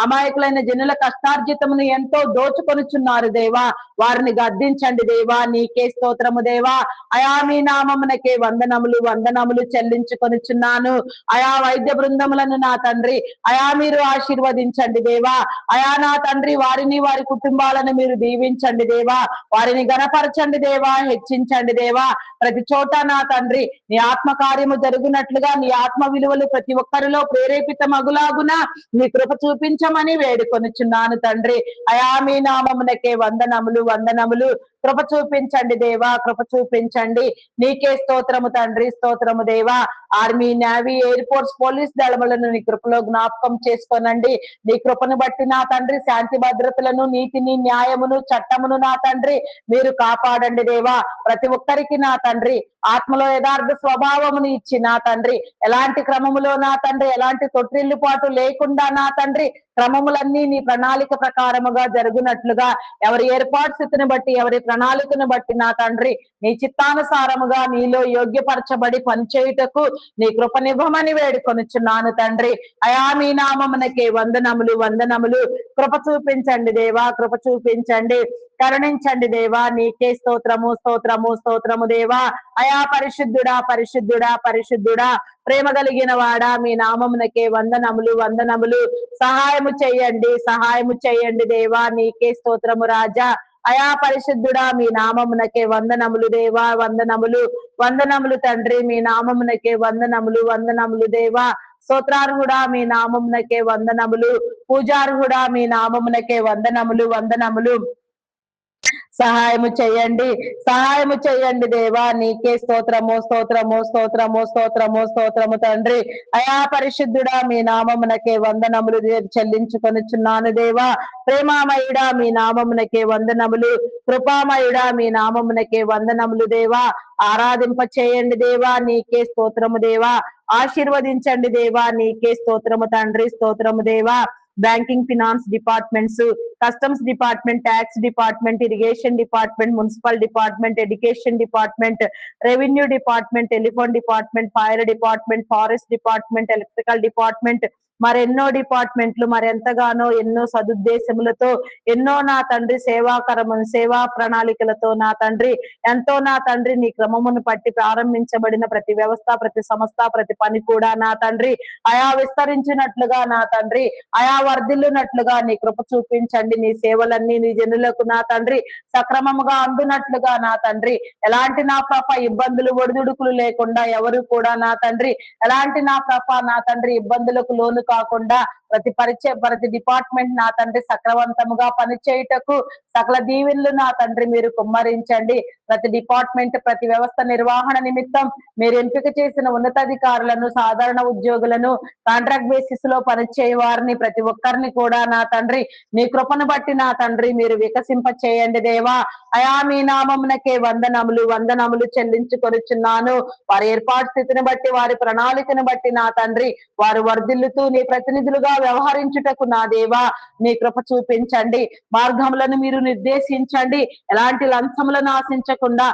అమాయకులైన జనుల కష్టార్జితమును ఎంతో దోచుకొనుచున్నారు దేవా. వారిని గద్దించండి దేవా. నీకే స్తోత్రము దేవా. అయా మీ నామమునకే వందనములు, వందనములు చెల్లించుకొనుచున్నాను. అయా వైద్య బృందములను నా తండ్రి అయా మీరు ఆశీర్వదించండి దేవా. అయా నా తండ్రి వారిని వారి కుటుంబాలను మీరు దీవించండి దేవా. వారిని గణపరచండి దేవా, హెచ్చించండి దేవా. ప్రతి చోట నా తండ్రి నీ ఆత్మ కార్యము జరుగునట్లుగా నీ ఆత్మ విలువలు ప్రతి ఒక్కరిలో ప్రేరేపిత మగులాగున నీ కృప చూపించమని వేడుకొనుచున్నాను తండ్రి. అయా మీ నామమునకే వందనములు, వందనములు. కృప చూపించండి దేవా, కృప చూపించండి. నీకే స్తోత్రము తండ్రి, స్తోత్రము దేవా. Army, navy, air force, police దళములను నీ కృపలో జ్ఞాపకం చేసుకోనండి. నీ కృపను బట్టి నా తండ్రి శాంతి భద్రతలను, నీతిని, న్యాయమును, చట్టమును నా తండ్రి మీరు కాపాడండి దేవా. ప్రతి ఒక్కరికి నా తండ్రి ఆత్మలో యథార్థ స్వభావమును ఇచ్చి నా తండ్రి ఎలాంటి క్రమములో నా తండ్రి ఎలాంటి తొట్టిల్లుపాటు లేకుండా నా తండ్రి క్రమములన్నీ నీ ప్రణాళిక ప్రకారముగా జరుగునట్లుగా ఎవరి ఏర్పాటు స్థితిని బట్టి ఎవరి ప్రణాళికను బట్టి నా తండ్రి నీ చిత్తానుసారముగా నీలో యోగ్యపరచబడి పనిచేయుటకు నీ కృపనివ్వమని వేడుకొనుచున్నాను తండ్రి. అయా మీ నామమునకే వందనములు, వందనములు. కృప చూపించండి దేవా, కృప చూపించండి, కరుణించండి దేవా. నీకే స్తోత్రము, స్తోత్రము, స్తోత్రము దేవా. అయా పరిశుద్ధుడా, పరిశుద్ధుడా, పరిశుద్ధుడా, ప్రేమ కలిగిన వాడా, మీ నామమునకే వందనములు, వందనములు. సహాయము చేయండి, సహాయము చేయండి దేవా. నీకే స్తోత్రము రాజా. అయా పరిశుద్ధుడా, మీ నామమునకే వందనములు దేవా, వందనములు, వందనములు తండ్రి. మీ నామమునకే వందనములు, వందనములు దేవా. స్తోత్రార్హుడా, మీ నామమునకే వందనములు. పూజార్హుడా, మీ నామమునకే వందనములు, వందనములు. సహాయము చేయండి, సహాయము చేయండి దేవా. నీకే స్తోత్రము, స్తోత్రము, స్తోత్రము, స్తోత్రము, స్తోత్రము తండ్రి. అయా పరిశుద్ధుడా, మీ నామమునకే వందనములు చెల్లించుకొనుచున్నాను దేవా. ప్రేమామయుడా, మీ నామమునకే వందనములు. కృపామయుడా, మీ నామమునకే వందనములు దేవా. ఆరాధింప చేయండి దేవా. నీకే స్తోత్రము దేవా. ఆశీర్వదించండి దేవా. నీకే స్తోత్రము తండ్రి, స్తోత్రము దేవా. Banking, finance departments, customs department, tax department, irrigation department, municipal department, education department, revenue department, telephone department, fire department, forest department, electrical department, మరెన్నో డిపార్ట్మెంట్లు మరెంతగానో ఎన్నో సదుద్దేశములతో ఎన్నో నా తండ్రి సేవా ప్రణాళికలతో నా తండ్రి ఎంతో నా తండ్రి నీ క్రమమును పట్టి ప్రారంభించబడిన ప్రతి వ్యవస్థ, ప్రతి సంస్థ, ప్రతి పని కూడా నా తండ్రి ఆయా విస్తరించినట్లుగా నా తండ్రి ఆయా వర్ధిల్లునట్లుగా నీ కృప చూపించండి. నీ సేవలన్నీ నీ జనులకు నా తండ్రి సక్రమముగా అందునట్లుగా నా తండ్రి ఎలాంటి నా ప్రభ ఇబ్బందులు ఒడిదుడుకులు లేకుండా ఎవరు కూడా నా తండ్రి ఎలాంటి నా ప్రభ నా తండ్రి ఇబ్బందులకు లోను కాకుండా ప్రతి డిపార్ట్మెంట్ నా తండ్రి సక్రవంతముగా పనిచేయుటకు సకల దీవెనలు నా తండ్రి మీరు కుమ్మరించండి. ప్రతి డిపార్ట్మెంట్, ప్రతి వ్యవస్థ నిర్వహణ నిమిత్తం మీరు ఎంపిక చేసిన ఉన్నతాధికారులను, సాధారణ ఉద్యోగులను, కాంట్రాక్ట్ బేసిస్ లో పనిచేయ వారిని ప్రతి ఒక్కరిని కూడా నా తండ్రి నీ కృపను బట్టి నా తండ్రి మీరు వికసింప చేయండి దేవా. అయా మీ నామమునకే వందనములు చెల్లించుకొనుచున్నాను. వారి ఏర్పాటు స్థితిని బట్టి, వారి ప్రణాళికను బట్టి నా తండ్రి వారు వర్ధిల్లుతూ నీ ప్రతినిధులుగా వ్యవహరించుటకు నా దేవా నీ కృప చూపించండి. మార్గములను మీరు నిర్దేశించండి. ఎలాంటి లంచములను ఆశించకుండా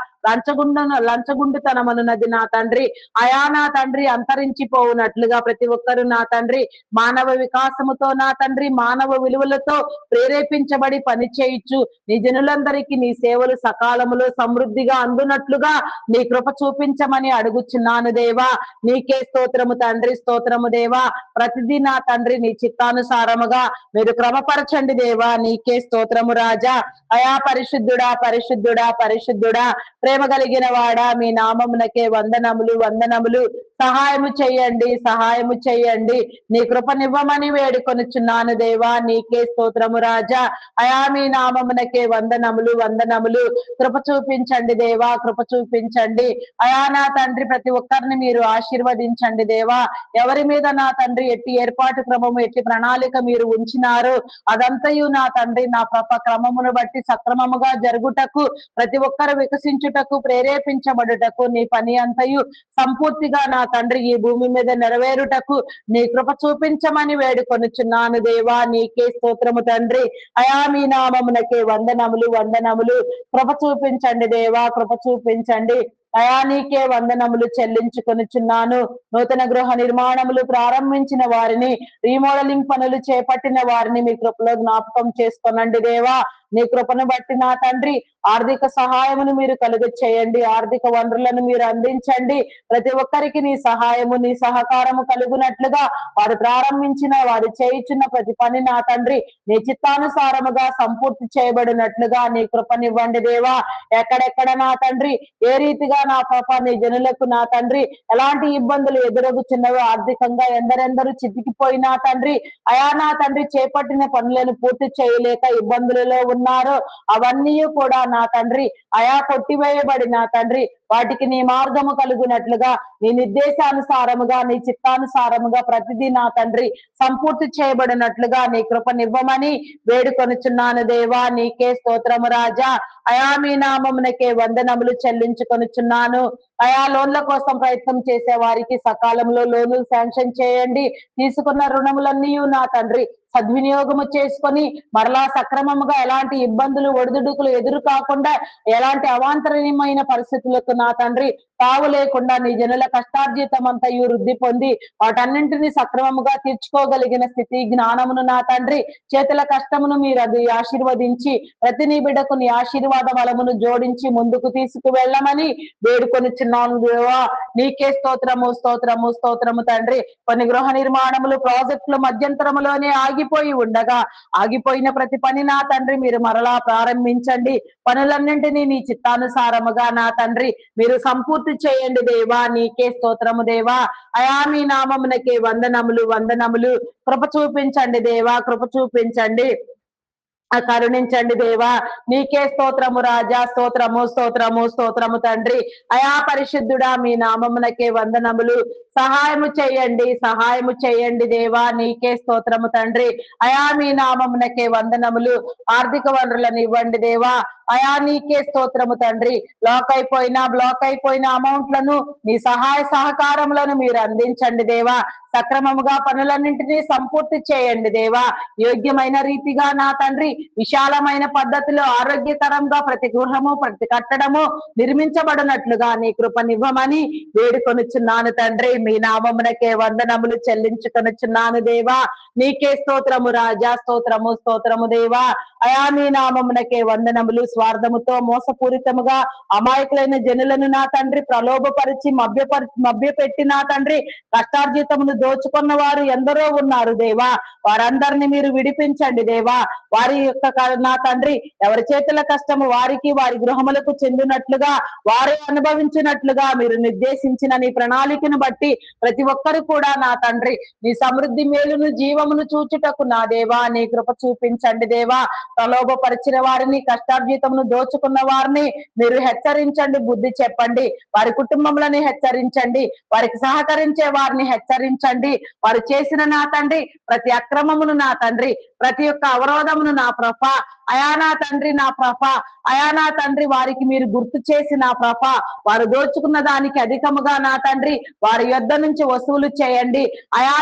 లంచగుండుతనమనున్నది నా తండ్రి అయా నా తండ్రి అంతరించిపోవునట్లుగా ప్రతి ఒక్కరు నా తండ్రి మానవ వికాసముతో నా తండ్రి మానవ విలువలతో ప్రేరేపించబడి పని చేయించు నీ జనులందరికీ నీ సేవలు సకాలములో సమృద్ధిగా అందునట్లుగా నీ కృప చూపించమని అడుగుచున్నాను దేవా. నీకే స్తోత్రము తండ్రి, స్తోత్రము దేవా. ప్రతిదీ నా తండ్రి నీ చిత్తానుసారముగా మీరు క్రమపరచండి దేవా. నీకే స్తోత్రము రాజా. అయా పరిశుద్ధుడా పరిశుద్ధుడా పరిశుద్ధుడా ప్రేమ కలిగిన వాడా మీ నామమునకే వందనములు. సహాయము చెయ్యండి. నీ కృపనివ్వమని వేడుకొనుచున్నాను దేవా. నీకే స్తోత్రము రాజా. అయా మీ నామమునకే వందనములు. కృప చూపించండి దేవా, కృప చూపించండి. అయా నా తండ్రి ప్రతి ఒక్కరిని మీరు ఆశీర్వదించండి దేవా. ఎవరి మీద నా తండ్రి ఎట్టి ఏర్పాటు క్రమము, ఎట్టి ప్రణాళిక మీరు ఉంచినారు అదంతయు నా తండ్రి నా క్రమమును బట్టి సక్రమముగా జరుగుటకు, ప్రతి ఒక్కరు వికసించుటకు, ప్రేరేపించబడుటకు, నీ పని అంతయు సంపూర్తిగా నా తండ్రి ఈ భూమి మీద నెరవేరుటకు నీ కృప చూపించమని వేడుకొనుచున్నాను దేవా. నీకే స్తోత్రము తండ్రి. అయా మీ నామమునకే వందనములు. కృప చూపించండి దేవా, కృప చూపించండి. అయా నీకే వందనములు చెల్లించుకొనుచున్నాను. నూతన గృహ నిర్మాణములు ప్రారంభించిన వారిని, రీమోడలింగ్ పనులు చేపట్టిన వారిని మీ కృపలో జ్ఞాపకం చేసుకోనండి దేవా. నీ కృపను బట్టి నా తండ్రి ఆర్థిక సహాయమును మీరు కలుగ చేయండి. ఆర్థిక వనరులను మీరు అందించండి. ప్రతి ఒక్కరికి నీ సహాయము, నీ సహకారము కలుగునట్లుగా వారు ప్రారంభించిన, వారు చేయుచున్న ప్రతి పని నా తండ్రి నీ చిత్తానుసారముగా సంపూర్తి చేయబడినట్లుగా నీ కృపనివ్వండి దేవా. ఎక్కడెక్కడ నా తండ్రి ఏ రీతిగా నా కృప నీ జనులకు నా తండ్రి ఎలాంటి ఇబ్బందులు ఎదురగుచున్నవో ఆర్థికంగా ఎందరెందరూ చితికిపోయినా తండ్రి అయా నా తండ్రి చేపట్టిన పనులను పూర్తి చేయలేక ఇబ్బందులలో ఉన్నారు. అవన్నీ కూడా నా తండ్రి అయా కొట్టివేయబడి నా తండ్రి వాటికి నీ మార్గము కలుగునట్లుగా, నీ నిర్దేశానుసారముగా, నీ చిత్తానుసారముగా ప్రతిదీ నా తండ్రి సంపూర్తి చేయబడినట్లుగా నీ కృపనివ్వమని వేడుకొనుచున్నాను దేవా. నీకే స్తోత్రము రాజా. అయా మీ నామమునకే వందనములు చెల్లించుకొనుచున్నాను. అయా లోన్ల కోసం ప్రయత్నం చేసే వారికి సకాలంలో లోనులు శాంక్షన్ చేయండి. తీసుకున్న రుణములన్నీ నా తండ్రి సద్వినియోగము చేసుకొని మరలా సక్రమముగా ఎలాంటి ఇబ్బందులు, ఒడిదుడుకులు ఎదురు కాకుండా, ఎలాంటి అవాంతరమైన పరిస్థితులకు నా తండ్రి తావు లేకుండా నీ జనుల కష్టార్జితం అంతయు వృద్ధి పొంది వాటన్నింటినీ సక్రమముగా తీర్చుకోగలిగిన స్థితి, జ్ఞానమును నా తండ్రి చేతుల కష్టమును మీరు అది ఆశీర్వదించి ప్రతి నీ బిడ్డకు నీ ఆశీర్వాద బలమును జోడించి ముందుకు తీసుకు వెళ్ళమని వేడుకొనిచున్నాను దేవా. నీకే స్తోత్రము తండ్రి. కొన్ని గృహ నిర్మాణములు, ప్రాజెక్టులు మధ్యంతరములోనే ఆగిపోయి ఉండగా ఆగిపోయిన ప్రతి పని నా తండ్రి మీరు మరలా ప్రారంభించండి. పనులన్నింటినీ నీ చిత్తానుసారముగా నా తండ్రి మీరు సంపూర్తి చేయండి దేవా. నీకే స్తోత్రము దేవా. అయా మీ నామమునకే వందనములు. కృప చూపించండి దేవా, కృప చూపించండి, కరుణించండి దేవా. నీకే స్తోత్రము రాజా. స్తోత్రము తండ్రి. అయా పరిశుద్ధుడా మీ నామమునకే వందనములు. సహాయము చేయండి దేవా. నీకే స్తోత్రము తండ్రి. అయా మీ నామమునకే వందనములు. ఆర్థిక వనరులను ఇవ్వండి దేవా. అయా నీకే స్తోత్రము తండ్రి. బ్లాక్ అయిపోయిన అమౌంట్లను నీ సహాయ సహకారములను మీరు అందించండి దేవా. సక్రమముగా పనులన్నింటినీ సంపూర్తి చేయండి దేవా. యోగ్యమైన రీతిగా నా తండ్రి విశాలమైన పద్ధతిలో ఆరోగ్యకరంగా ప్రతి గృహము ప్రతి కట్టడము నిర్మించబడినట్లుగా నీ కృపనివ్వమని వేడుకొనుచున్నాను తండ్రి. మీ నామమునకే వందనములు చెల్లించుకొనుచున్నాను దేవా. నీకే స్తోత్రము రాజా, స్తోత్రము స్తోత్రము దేవా. అయా మీ నామమునకే వందనములు. స్వార్థముతో మోసపూరితముగా అమాయకులైన జనులను నా తండ్రి ప్రలోభపరిచి మభ్యపెట్టి నా తండ్రి కష్టార్జితమును దోచుకున్న వారు ఎందరో ఉన్నారు దేవా. వారందరినీ మీరు విడిపించండి దేవా. వారి యొక్క నా తండ్రి ఎవరి చేతుల కష్టము వారికి వారి గృహములకు చెందినట్లుగా వారే అనుభవించినట్లుగా మీరు నిర్దేశించిన నీ ప్రణాళికను బట్టి ప్రతి ఒక్కరు కూడా నా తండ్రి నీ సమృద్ధి మేలును జీవమును చూచుటకు నా దేవా నీ కృప చూపించండి దేవా. ప్రలోభపరిచిన వారిని కష్టార్జితమును దోచుకున్న వారిని మీరు హెచ్చరించండి, బుద్ధి చెప్పండి. వారి కుటుంబములను హెచ్చరించండి, వారికి సహకరించే వారిని హెచ్చరించండి. వారు చేసిన నా తండ్రి ప్రతి అక్రమమును నా తండ్రి ప్రతి ఒక్క అవరోధమును నా ప్రభ అయా నా తండ్రి నా ప్రభ అయా నా తండ్రి వారికి మీరు గుర్తు చేసి నా ప్రభ వారు దోచుకున్న దానికి అధికముగా నా తండ్రి వారి యొద్ద నుంచి వసూలు చేయండి. అయా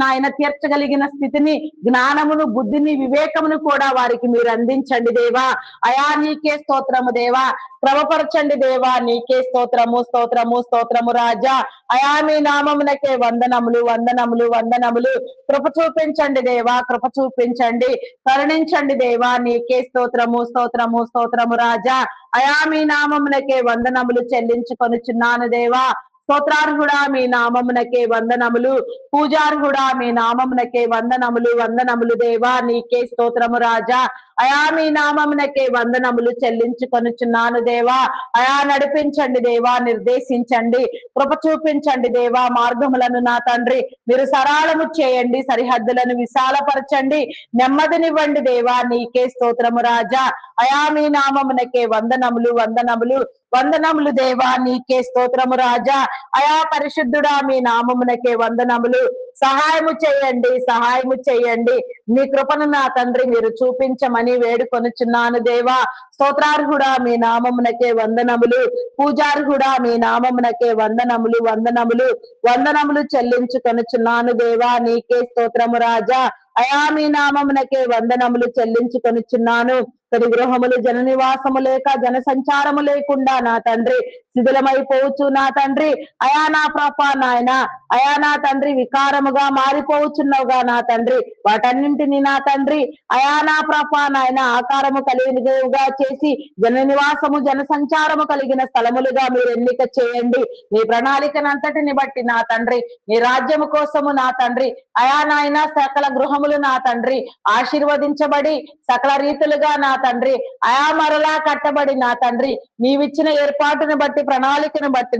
నాయన తీర్చగలిగిన స్థితిని జ్ఞానమును బుద్ధిని వివేకమును కూడా వారికి మీరు అందించండి దేవా. అయా నీకే స్తోత్రము దేవా. క్రమపరచండి దేవా. నీకే స్తోత్రము స్తోత్రము స్తోత్రము రాజా. అయా మీ నామమునకే వందనములు వందనములు వందనములు. కృప చూపించండి దేవా, కృప చూపించండి, కరుణించండి దేవా. నీకే స్తోత్రము స్తోత్రము స్తోత్రము రాజా. అయా మీ నామమునకే వందనములు చెల్లించుకొనుచున్నాను దేవా. స్తోత్రార్హుడా మీ నామమునకే వందనములు. పూజార్హుడా మీ నామమునకే వందనములు వందనములు దేవా. నీకే స్తోత్రము రాజా. అయా మీ నామమునకే వందనములు చెల్లించుకొనుచున్నాను దేవా. అయా నడిపించండి దేవా, నిర్దేశించండి, కృప చూపించండి దేవా. మార్గములను నా తండ్రి మీరు సరళము చేయండి, సరిహద్దులను విశాలపరచండి, నెమ్మదినివ్వండి దేవా. నీకే స్తోత్రము రాజా. అయా మీ నామమునకే వందనములు వందనములు వందనములు దేవా. నీకే స్తోత్రము రాజా. అయా పరిశుద్ధుడా మీ నామమునకే వందనములు. సహాయము చేయండి, సహాయము చేయండి. మీ కృపను నా తండ్రి మీరు చూపించమని వేడుకొనుచున్నాను దేవా. స్తోత్రార్హుడా మీ నామమునకే వందనములు. పూజార్హుడా మీ నామమునకే వందనములు వందనములు వందనములు చెల్లించుకొనుచున్నాను దేవా. నీకే స్తోత్రము రాజా. అయా మీ నామమునకే వందనములు చెల్లించుకొనుచున్నాను. ప్రతి గృహములు జన నివాసము లేక జన సంచారము లేకుండా నా తండ్రి శిథిలమైపోవచ్చు నా తండ్రి. అయా నా ప్రభా నాయన అయా నా తండ్రి వికారముగా మారిపోవచ్చున్నవుగా నా తండ్రి. వాటన్నింటినీ నా తండ్రి అయా నా ప్రభా నాయన ఆకారము కలిగినగా చేసి జన నివాసము జన సంచారము కలిగిన స్థలములుగా మీరు ఎన్నిక చేయండి. మీ ప్రణాళికనంతటిని బట్టి నా తండ్రి మీ రాజ్యము కోసము నా తండ్రి అయా నాయన సకల గృహములు నా తండ్రి ఆశీర్వదించబడి సకల రీతులుగా నా తండ్రి అయా మరలా కట్టబడి నా తండ్రి నీవిచ్చిన ఏర్పాటును బట్టి ప్రణాళికను బట్టి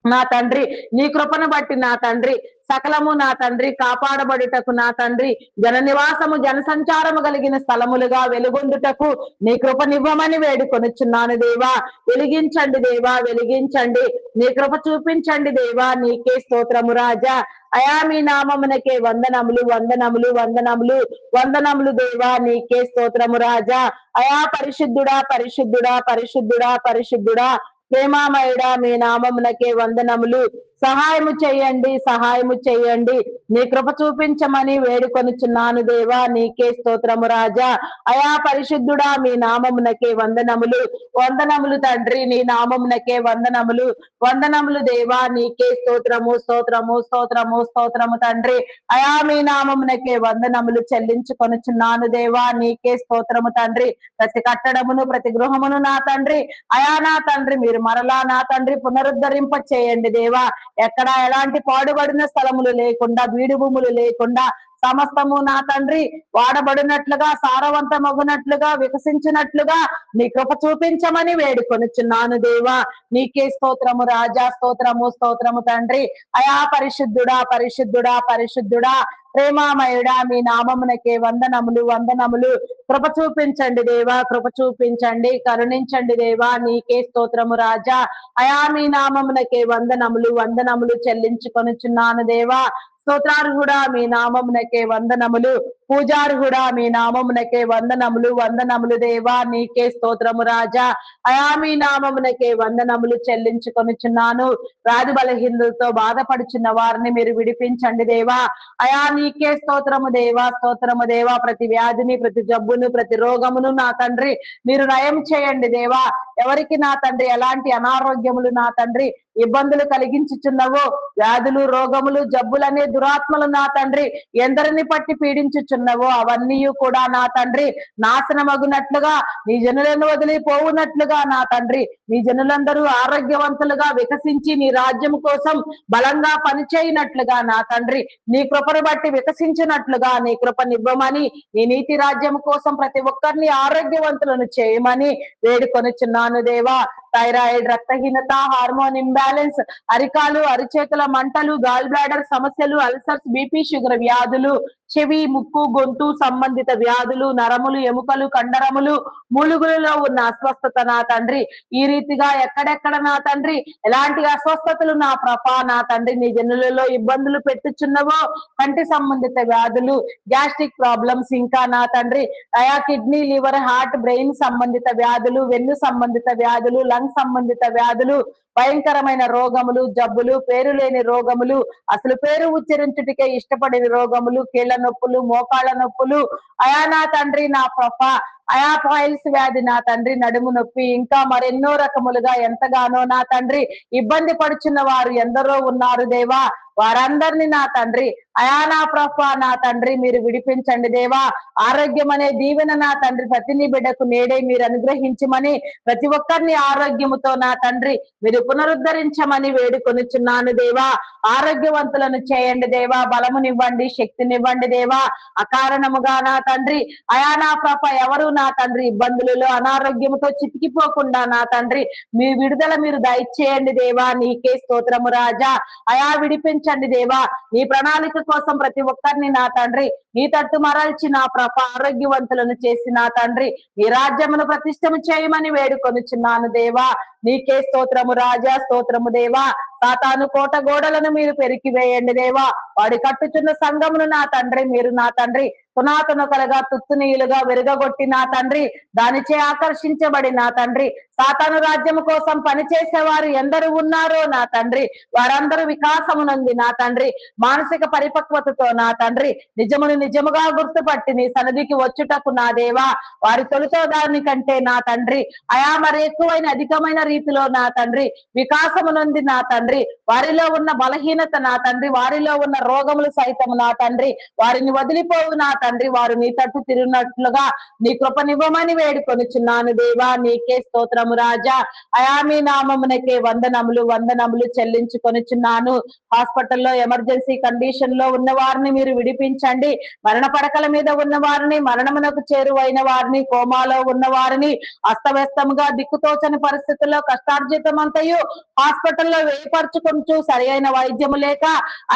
నా తండ్రి నీ కృపను బట్టి నా తండ్రి సకలము నా తండ్రి కాపాడబడుటకు నా తండ్రి జన నివాసము జన సంచారము కలిగిన స్థలములుగా వెలుగొందుటకు నీ కృపనివ్వమని వేడుకొనుచున్నాను దేవా. వెలిగించండి దేవా, వెలిగించండి. నీ కృప చూపించండి దేవా. నీకే స్తోత్రము రాజా. అయా మీ నామమునకే వందనములు వందనములు వందనములు వందనములు దేవా. నీకే స్తోత్రము రాజా. అయా పరిశుద్ధుడా పరిశుద్ధుడా పరిశుద్ధుడా పరిశుద్ధుడా ప్రేమామయుడా మీ నామమునకే వందనములు. సహాయము చేయండి, సహాయము చేయండి. నీ కృప చూపించమని వేడుకొనుచున్నాను దేవా. నీకే స్తోత్రము రాజా. అయా పరిశుద్ధుడా మీ నామమునకే వందనములు వందనములు తండ్రి. నీ నామమునకే వందనములు వందనములు దేవా. నీకే స్తోత్రము స్తోత్రము స్తోత్రము స్తోత్రము తండ్రి. అయా మీ నామమునకే వందనములు చెల్లించుకొనుచున్నాను దేవా. నీకే స్తోత్రము తండ్రి. ప్రతి కట్టడమును ప్రతి గృహమును నా తండ్రి అయా నా తండ్రి మీరు మరలా నా తండ్రి పునరుద్ధరింప చేయండి దేవా. ఎక్కడ ఎలాంటి పాడుబడిన స్థలములు లేకుండా బీడు భూములు లేకుండా సమస్తము నా తండ్రి వాడబడినట్లుగా సారవంతమగునట్లుగా వికసించినట్లుగా నీ కృప చూపించమని వేడుకొనుచున్నాను దేవా. నీకే స్తోత్రము రాజా. స్తోత్రము స్తోత్రము తండ్రి. అయా పరిశుద్ధుడా పరిశుద్ధుడా పరిశుద్ధుడా ప్రేమామయుడా మీ నామమునకే వందనములు వందనములు. కృప చూపించండి దేవా, కృప చూపించండి, కరుణించండి దేవా. నీకే స్తోత్రము రాజా. అయా మీ నామమునకే వందనములు వందనములు చెల్లించుకొనుచున్నాను దేవా. స్తోత్రార్హుడా మీ నామమునకే వందనములు, పూజార్హుడా మీ నామమునకే వందనములు, వందనములు దేవా నీకే స్తోత్రము రాజా. అయా మీ నామమునకే వందనములు చెల్లించుకొనుచున్నాను. వ్యాధి బలహీనలతో బాధపడుచున్న వారిని మీరు విడిపించండి దేవా. అయా నీకే స్తోత్రము దేవా, స్తోత్రము దేవా. ప్రతి వ్యాధిని, ప్రతి జబ్బును, ప్రతి రోగమును నా తండ్రి మీరు నయం చేయండి దేవా. ఎవరికి నా తండ్రి ఎలాంటి అనారోగ్యములు నా తండ్రి ఇబ్బందులు కలిగించుచున్నవో, వ్యాధులు, రోగములు, జబ్బులనే దురాత్మలు నా తండ్రి ఎందరిని పట్టి పీడించుచున్నవో అవన్నీ కూడా నా తండ్రి నాశనమగునట్లుగా, నీ జనులను వదిలిపోవునట్లుగా నా తండ్రి నీ జనులందరూ ఆరోగ్యవంతులుగా వికసించి నీ రాజ్యం కోసం బలంగా పనిచేయనట్లుగా నా తండ్రి నీ కృపను బట్టి వికసించినట్లుగా నీ కృపనివ్వమని, నీ నీతి రాజ్యం కోసం ప్రతి ఒక్కరిని ఆరోగ్యవంతులను చేయమని వేడుకొనుచున్నాను దేవా. థైరాయిడ్, రక్తహీనత, హార్మోన్ ఇంబ్యాలెన్స్, అరికాలు, అరిచేతుల మంటలు, గాల్ బ్లాడర్ సమస్యలు, అల్సర్స్, బీపీ, షుగర్ వ్యాధులు, చెవి, ముక్కు, గొంతు సంబంధిత వ్యాధులు, నరములు, ఎముకలు, కండరములు, మూలుగులలో ఉన్న అస్వస్థత నా తండ్రి ఈ రీతిగా ఎక్కడెక్కడ నా తండ్రి ఎలాంటి అస్వస్థతలు నా ప్రభా నా తండ్రి నీ జనులలో ఇబ్బందులు పెట్టుచున్నవో, కంటి సంబంధిత వ్యాధులు, గ్యాస్ట్రిక్ ప్రాబ్లమ్స్, ఇంకా నా తండ్రి అయా కిడ్నీ, లివర్, హార్ట్, బ్రెయిన్ సంబంధిత వ్యాధులు, వెన్ను సంబంధిత వ్యాధులు, లంగ్ సంబంధిత వ్యాధులు, భయంకరమైన రోగములు, జబ్బులు, పేరు లేని రోగములు, అసలు పేరు ఉచ్చరించుటికే ఇష్టపడని రోగములు, కీళ్ల నొప్పులు, మోకాళ్ళ నొప్పులు, అయా నా తండ్రి నా ప్రభా అయా ఫైల్స్ వ్యాధి నా తండ్రి, నడుము నొప్పి, ఇంకా మరెన్నో రకములుగా ఎంతగానో నా తండ్రి ఇబ్బంది పడుచున్న వారు ఎందరో ఉన్నారు దేవా. వారందరినీ నా తండ్రి అయా నా ప్రభా నా తండ్రి మీరు విడిపించండి దేవా. ఆరోగ్యం అనే దీవెన నా తండ్రి ప్రతి నీ బిడ్డకు నేడే మీరు అనుగ్రహించమని, ప్రతి ఒక్కరిని ఆరోగ్యముతో నా తండ్రి మీరు పునరుద్ధరించమని వేడుకొనుచున్నాను దేవా. ఆరోగ్యవంతులను చేయండి దేవా, బలమునివ్వండి, శక్తినివ్వండి దేవా. అకారణముగా నా తండ్రి అయా నా ప్రభ ఎవరు నా తండ్రి ఇబ్బందులలో అనారోగ్యముతో చితికిపోకుండా నా తండ్రి మీ విడుదల మీరు దయచేయండి దేవా. నీకే స్తోత్రము రాజా. అయా విడిపించండి దేవా. నీ ప్రణాళిక కోసం ప్రతి ఒక్కరిని నా తండ్రి నీ తట్టు మరల్చి నా ప్రభ ఆరోగ్యవంతులను చేసి నా తండ్రి నీ రాజ్యమును ప్రతిష్టము చేయమని వేడుకొనుచున్నాను దేవా. నీకే స్తోత్రము రాజా, స్తోత్రము దేవా. సాతాను కోట గోడలను మీరు పెరికివేయండి దేవా. వాడి కట్టుచున్న సంఘమును నా తండ్రి మీరు నా తండ్రి పునాతునకలుగా, తుత్తునీయులుగా విరగగొట్టి నా తండ్రి దానిచే ఆకర్షించబడి నా తండ్రి సాతాను రాజ్యము కోసం పనిచేసేవారు ఎందరు ఉన్నారో నా తండ్రి వారందరూ వికాసమునంది నా తండ్రి మానసిక పరిపక్వతతో నా తండ్రి నిజమును నిజముగా గుర్తుపట్టి నీ సన్నిధికి వచ్చుటకు నా దేవా వారి తొలితో దాని కంటే నా తండ్రి అయా మరి ఎక్కువైన అధికమైన రీతిలో నా తండ్రి వికాసమునంది నా తండ్రి వారిలో ఉన్న బలహీనత నా తండ్రి వారిలో ఉన్న రోగములు సైతం నా తండ్రి వారిని వదిలిపోవు నా తండ్రి వారు నీ తట్టు తిరిగినట్లుగా నీ కృపనివ్వమని వేడుకొనుచున్నాను దేవా. నీకే స్తోత్రము రాజా. అయా మీ నామమునకే వందనములు వందనములు చెల్లించుకొనుచున్నాను. హాస్పిటల్లో ఎమర్జెన్సీ కండిషన్ లో ఉన్న వారిని మీరు విడిపించండి. మరణ పడకల మీద ఉన్న వారిని, మరణమునకు చేరువైన వారిని, కోమాలో ఉన్న వారిని, అస్తవ్యస్తముగా దిక్కుతోచని పరిస్థితుల్లో కష్టార్జితమంతయు హాస్పిటల్లో వేయపరుచుకుంటూ సరి అయిన వైద్యము లేక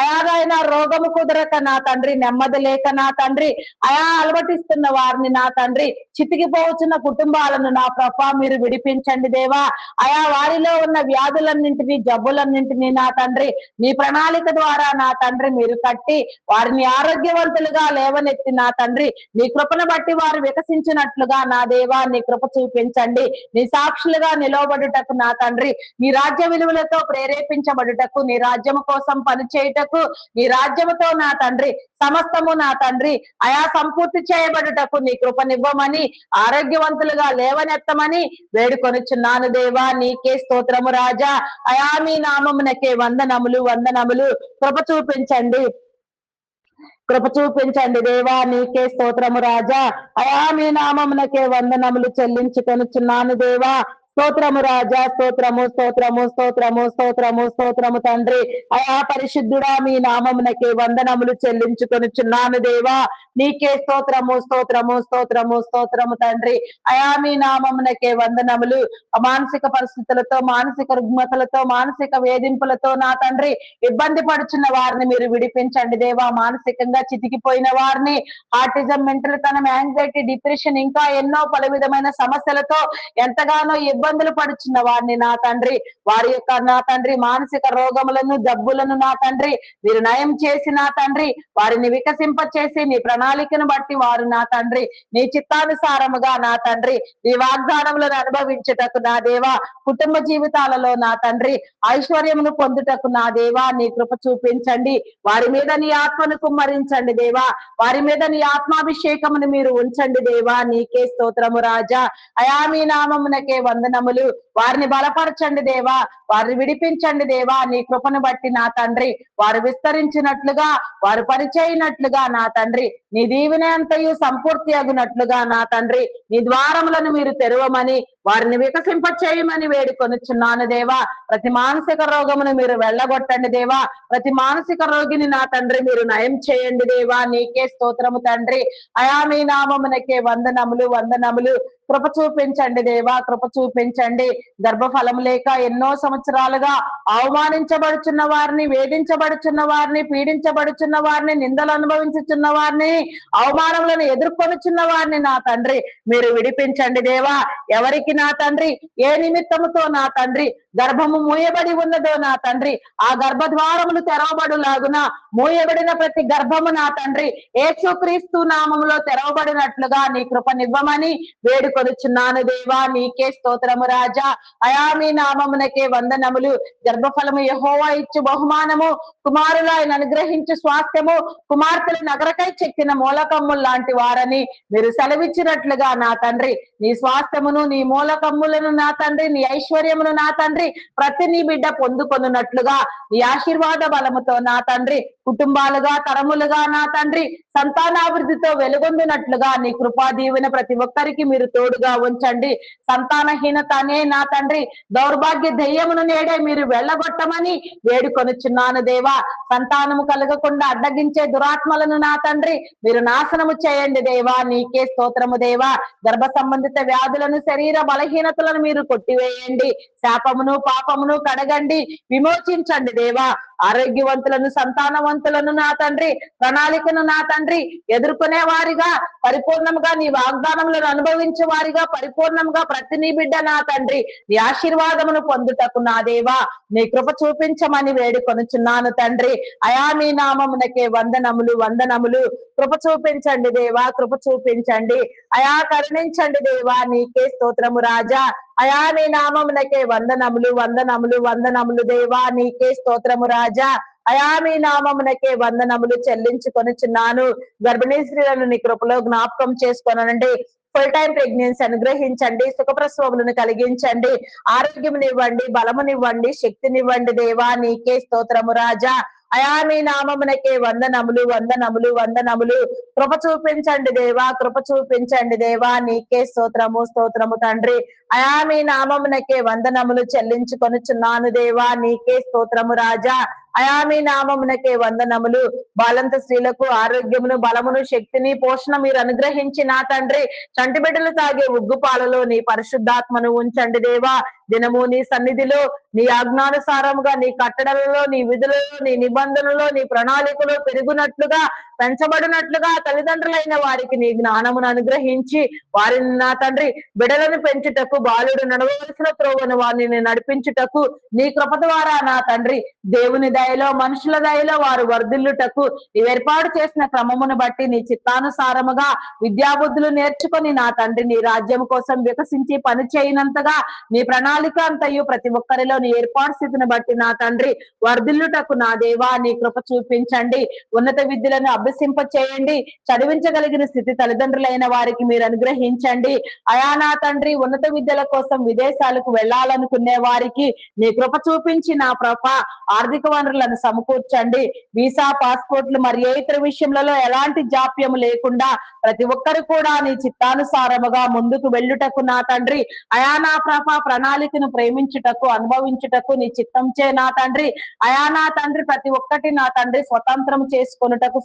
అయాదైన రోగము కుదరక నా తండ్రి నెమ్మది లేక నా తండ్రి అయా అలవటిస్తున్న వారిని నా తండ్రి చితికిపోవచ్చున్న కుటుంబాలను నా ప్రభా మీరు విడిపించండి దేవా. అయా వారిలో ఉన్న వ్యాధులన్నింటినీ జబ్బులన్నింటినీ నా తండ్రి నీ ప్రణాళిక ద్వారా నా తండ్రి మీరు కట్టి వారిని ఆరోగ్యవంతులుగా లేవనెత్తి నా తండ్రి నీ కృపను బట్టి వారు వికసించినట్లుగా నా దేవా నీ కృప చూపించండి. నీ సాక్షులుగా నిలవబడుటకు నా తండ్రి నీ రాజ్య విలువలతో ప్రేరేపించబడుటకు నీ రాజ్యము కోసం పనిచేయుటకు నీ రాజ్యముతో నా తండ్రి సమస్తము నా తండ్రి అయా సంపూర్తి చేయబడుటకు నీ కృపనివ్వమని ఆరోగ్యవంతులుగా లేవనెత్తమని వేడుకొనుచున్నాను దేవా. నీకే స్తోత్రము రాజా. అయా మీ నామమునకే వందనములు వందనములు. కృప చూపించండి కృప చూపించండి దేవా. నీకే స్తోత్రము రాజా. అయా మీ నామమునకే వందనములు చెల్లించుకొనుచున్నాను దేవా. స్తోత్రము రాజా. స్తోత్రము స్తోత్రము స్తోత్రము స్తోత్రము స్తోత్రము తండ్రి అయా పరిశుద్ధుడా మీ నామమునకే వందనములు చెల్లించుకొనుచున్నాను దేవా. నీకే స్తోత్రము స్తోత్రము స్తోత్రము స్తోత్రము తండ్రి అయా మీ నామమునకే వందనములు. మానసిక పరిస్థితులతో, మానసిక రుగ్మతలతో, మానసిక వేధింపులతో నా తండ్రి ఇబ్బంది పడుచున్న వారిని మీరు విడిపించండి దేవా. మానసికంగా చితికిపోయిన వారిని ఆటిజం, మెంటల్ తనం, యాంగ్జైటీ, డిప్రెషన్ ఇంకా ఎన్నో పలు విధమైన సమస్యలతో ఎంతగానో ఇబ్బందులు పడుచున్న వారిని నా తండ్రి, వారి యొక్క నా తండ్రి మానసిక రోగములను జబ్బులను నా తండ్రి మీరు నయం చేసి నా తండ్రి వారిని వికసింప చేసి నీ ప్రణాళికను బట్టి వారు నా తండ్రి నీ చిత్తానుసారముగా నా తండ్రి నీ వాగ్దానములను అనుభవించుటకు నా దేవా, కుటుంబ జీవితాలలో నా తండ్రి ఐశ్వర్యమును పొందుటకు నా దేవా నీ కృప చూపించండి. వారి మీద నీ ఆత్మను కుమ్మరించండి దేవా, వారి మీద నీ ఆత్మాభిషేకమును మీరు ఉంచండి దేవా. నీకే స్తోత్రము రాజా. అయా మీ నామమునకే వందనములు. వారిని బలపరచండి దేవా, వారిని విడిపించండి దేవా. నీ కృపను బట్టి నా తండ్రి వారు విస్తరించినట్లుగా, వారు పరిచయినట్లుగా నా తండ్రి నీ దీవెన అంతయు సంపూర్తి అగునట్లుగా నా తండ్రి నీ ద్వారములను మీరు తెరవమని వారిని వికసింప చేయమని వేడుకొనుచున్నాను దేవా. ప్రతి మానసిక రోగమును మీరు వెళ్ళగొట్టండి దేవా. ప్రతి మానసిక రోగిని నా తండ్రి మీరు నయం చేయండి దేవా. నీకే స్తోత్రము తండ్రి. అయా మీ నామమునకే వందనములు వందనములు. కృప చూపించండి దేవా, కృప చూపించండి. గర్భఫలం లేక ఎన్నో సంవత్సరాలుగా అవమానించబడుచున్న వారిని, వేధించబడుచున్న వారిని, పీడించబడుచున్న వారిని, నిందలు అనుభవించుచున్న వారిని, అవమానములను ఎదుర్కొనుచున్న వారిని నా తండ్రి మీరు విడిపించండి దేవా. ఎవరికి నా తండ్రి ఏ నిమిత్తముతో నా తండ్రి గర్భము మూయబడి ఉన్నదో నా తండ్రి ఆ గర్భద్వారములు తెరవబడులాగున మూయబడిన ప్రతి గర్భము నా తండ్రి యేసుక్రీస్తు నామములో తెరవబడినట్లుగా నీ కృపనివ్వమని వేడుకొనుచున్నాను దేవా. నీకే స్తోత్రము రాజా. అయా మీ నామమునకే వందనములు. గర్భఫలము యెహోవా ఇచ్చు బహుమానము, కుమారులు ఆయన అనుగ్రహించు స్వాస్థ్యము, కుమార్తెలు నగరకై చెక్కిన మూలకమ్ములు లాంటి వారని మీరు సెలవిచ్చినట్లుగా నా తండ్రి నీ స్వాస్థ్యమును, నీ మూలకమ్ములను నా తండ్రి, నీ ఐశ్వర్యమును నా తండ్రి ప్రతి నీ బిడ్డ పొందుకొనున్నట్లుగా నీ ఆశీర్వాద బలముతో నా తండ్రి కుటుంబాలుగా, తరములుగా నా తండ్రి సంతానాభివృద్ధితో వెలుగొందినట్లుగా నీ కృపా దీవెన ప్రతి ఒక్కరికి మీరు తోడుగా ఉంచండి. సంతానహీనత అనే నా తండ్రి దౌర్భాగ్య దెయ్యమును నేడే మీరు వెళ్ళగొట్టమని వేడుకొనుచున్నాను దేవా. సంతానము కలగకుండా అడ్డగించే దురాత్మలను నా తండ్రి మీరు నాశనము చేయండి దేవా. నీకే స్తోత్రము దేవా. గర్భ సంబంధిత వ్యాధులను, శరీర బలహీనతలను మీరు కొట్టివేయండి. శాపమును పాపమును కడగండి, విమోచించండి దేవా. ఆరోగ్యవంతులను, సంతానవంతులను నా తండ్రి ప్రణాళికను నా తండ్రి ఎదుర్కొనే వారిగా, పరిపూర్ణంగా నీ వాగ్దానములను అనుభవించే వారిగా, పరిపూర్ణంగా ప్రతి నీ బిడ్డ నా తండ్రి నీ ఆశీర్వాదమును పొందుటకు నా దేవా నీ కృప చూపించమని వేడుకొనుచున్నాను తండ్రి. అయా మీ నామమునకే వందనములు వందనములు. కృప చూపించండి దేవా, కృప చూపించండి. అయా కరుణించండి దేవా. నీకే స్తోత్రము రాజా. అయా నీ నామమునకే వందనములు వందనములు వందనములు దేవా. నీకే స్తోత్రము రాజా. అయా మీ నామమునకే వందనములు చెల్లించుకొనుచున్నాను. గర్భిణీ స్త్రీలను నీ కృపలో జ్ఞాపకం చేసుకోనండి. ఫుల్ టైం ప్రెగ్నెన్సీ అనుగ్రహించండి, సుఖప్రసవములను కలిగించండి, ఆరోగ్యమునివ్వండి, బలమునివ్వండి, శక్తినివ్వండి దేవా. నీకే స్తోత్రము రాజా. అయా మీ నామమునకే వందనములు వందనములు వందనములు. కృప చూపించండి దేవా, కృప చూపించండి దేవా. నీకే స్తోత్రము స్తోత్రము తండ్రి. అయా మీ నామమునకే వందనములు చెల్లించుకొనుచున్నాను దేవా. నీకే స్తోత్రము రాజా. అయా మీ నామమునకే వందనములు. బాలంత స్త్రీలకు ఆరోగ్యమును, బలమును, శక్తిని, పోషణ మీరు అనుగ్రహించి నా తండ్రి చంటి బిడ్డలు తాగే ఉగ్గు పాలలో నీ పరిశుద్ధాత్మను ఉంచండి దేవా. దినము నీ సన్నిధిలో, నీ ఆజ్ఞానుసారముగా, నీ కట్టడలలో, నీ విధులలో, నీ నిబంధనలో, నీ ప్రణాళికలో పెరుగునట్లుగా, పెంచబడినట్లుగా తల్లిదండ్రులైన వారికి నీ జ్ఞానమును అనుగ్రహించి వారిని నా తండ్రి బిడలను పెంచుటకు, బాలుడు నడవవలసిన త్రోవను వారిని నడిపించుటకు నీ కృప ద్వారా నా తండ్రి దేవుని దయలో, మనుషుల దయలో వారు వర్ధిల్లుటకు నీవు ఏర్పాటు చేసిన క్రమమును బట్టి నీ చిత్తానుసారముగా విద్యాబుద్ధులు నేర్చుకొని నా తండ్రి నీ రాజ్యం కోసం వికసించి పని చేయనంతగా నీ ప్రణాళిక అంతయు ప్రతి ఒక్కరిలో నీ ఏర్పాటు స్థితిని బట్టి నా తండ్రి వర్ధిల్లుటకు నా దేవా నీ కృప చూపించండి. ఉన్నత విద్యలను అభ్యసింప చేయండి. చదివించగలిగిన స్థితి తల్లిదండ్రులైన వారికి మీరు అనుగ్రహించండి. అయా నా తండ్రి ఉన్నత విద్యల కోసం విదేశాలకు వెళ్ళాలనుకునే వారికి నీ కృప చూపించి నా ప్రభ ఆర్థిక వనరులను సమకూర్చండి. వీసా, పాస్పోర్ట్లు మరి ఏ ఇతర విషయంలో ఎలాంటి జాప్యం లేకుండా ప్రతి ఒక్కరు కూడా నీ చిత్తానుసారముగా ముందుకు వెళ్ళుటకు నా తండ్రి అయా నా ప్రభ ప్రణాళికను ప్రేమించుటకు, అనుభవించుటకు నీ చిత్తం చే నా తండ్రి అయా నా తండ్రి ప్రతి ఒక్కటి నా తండ్రి స్వతంత్రం చేసుకొనుటకు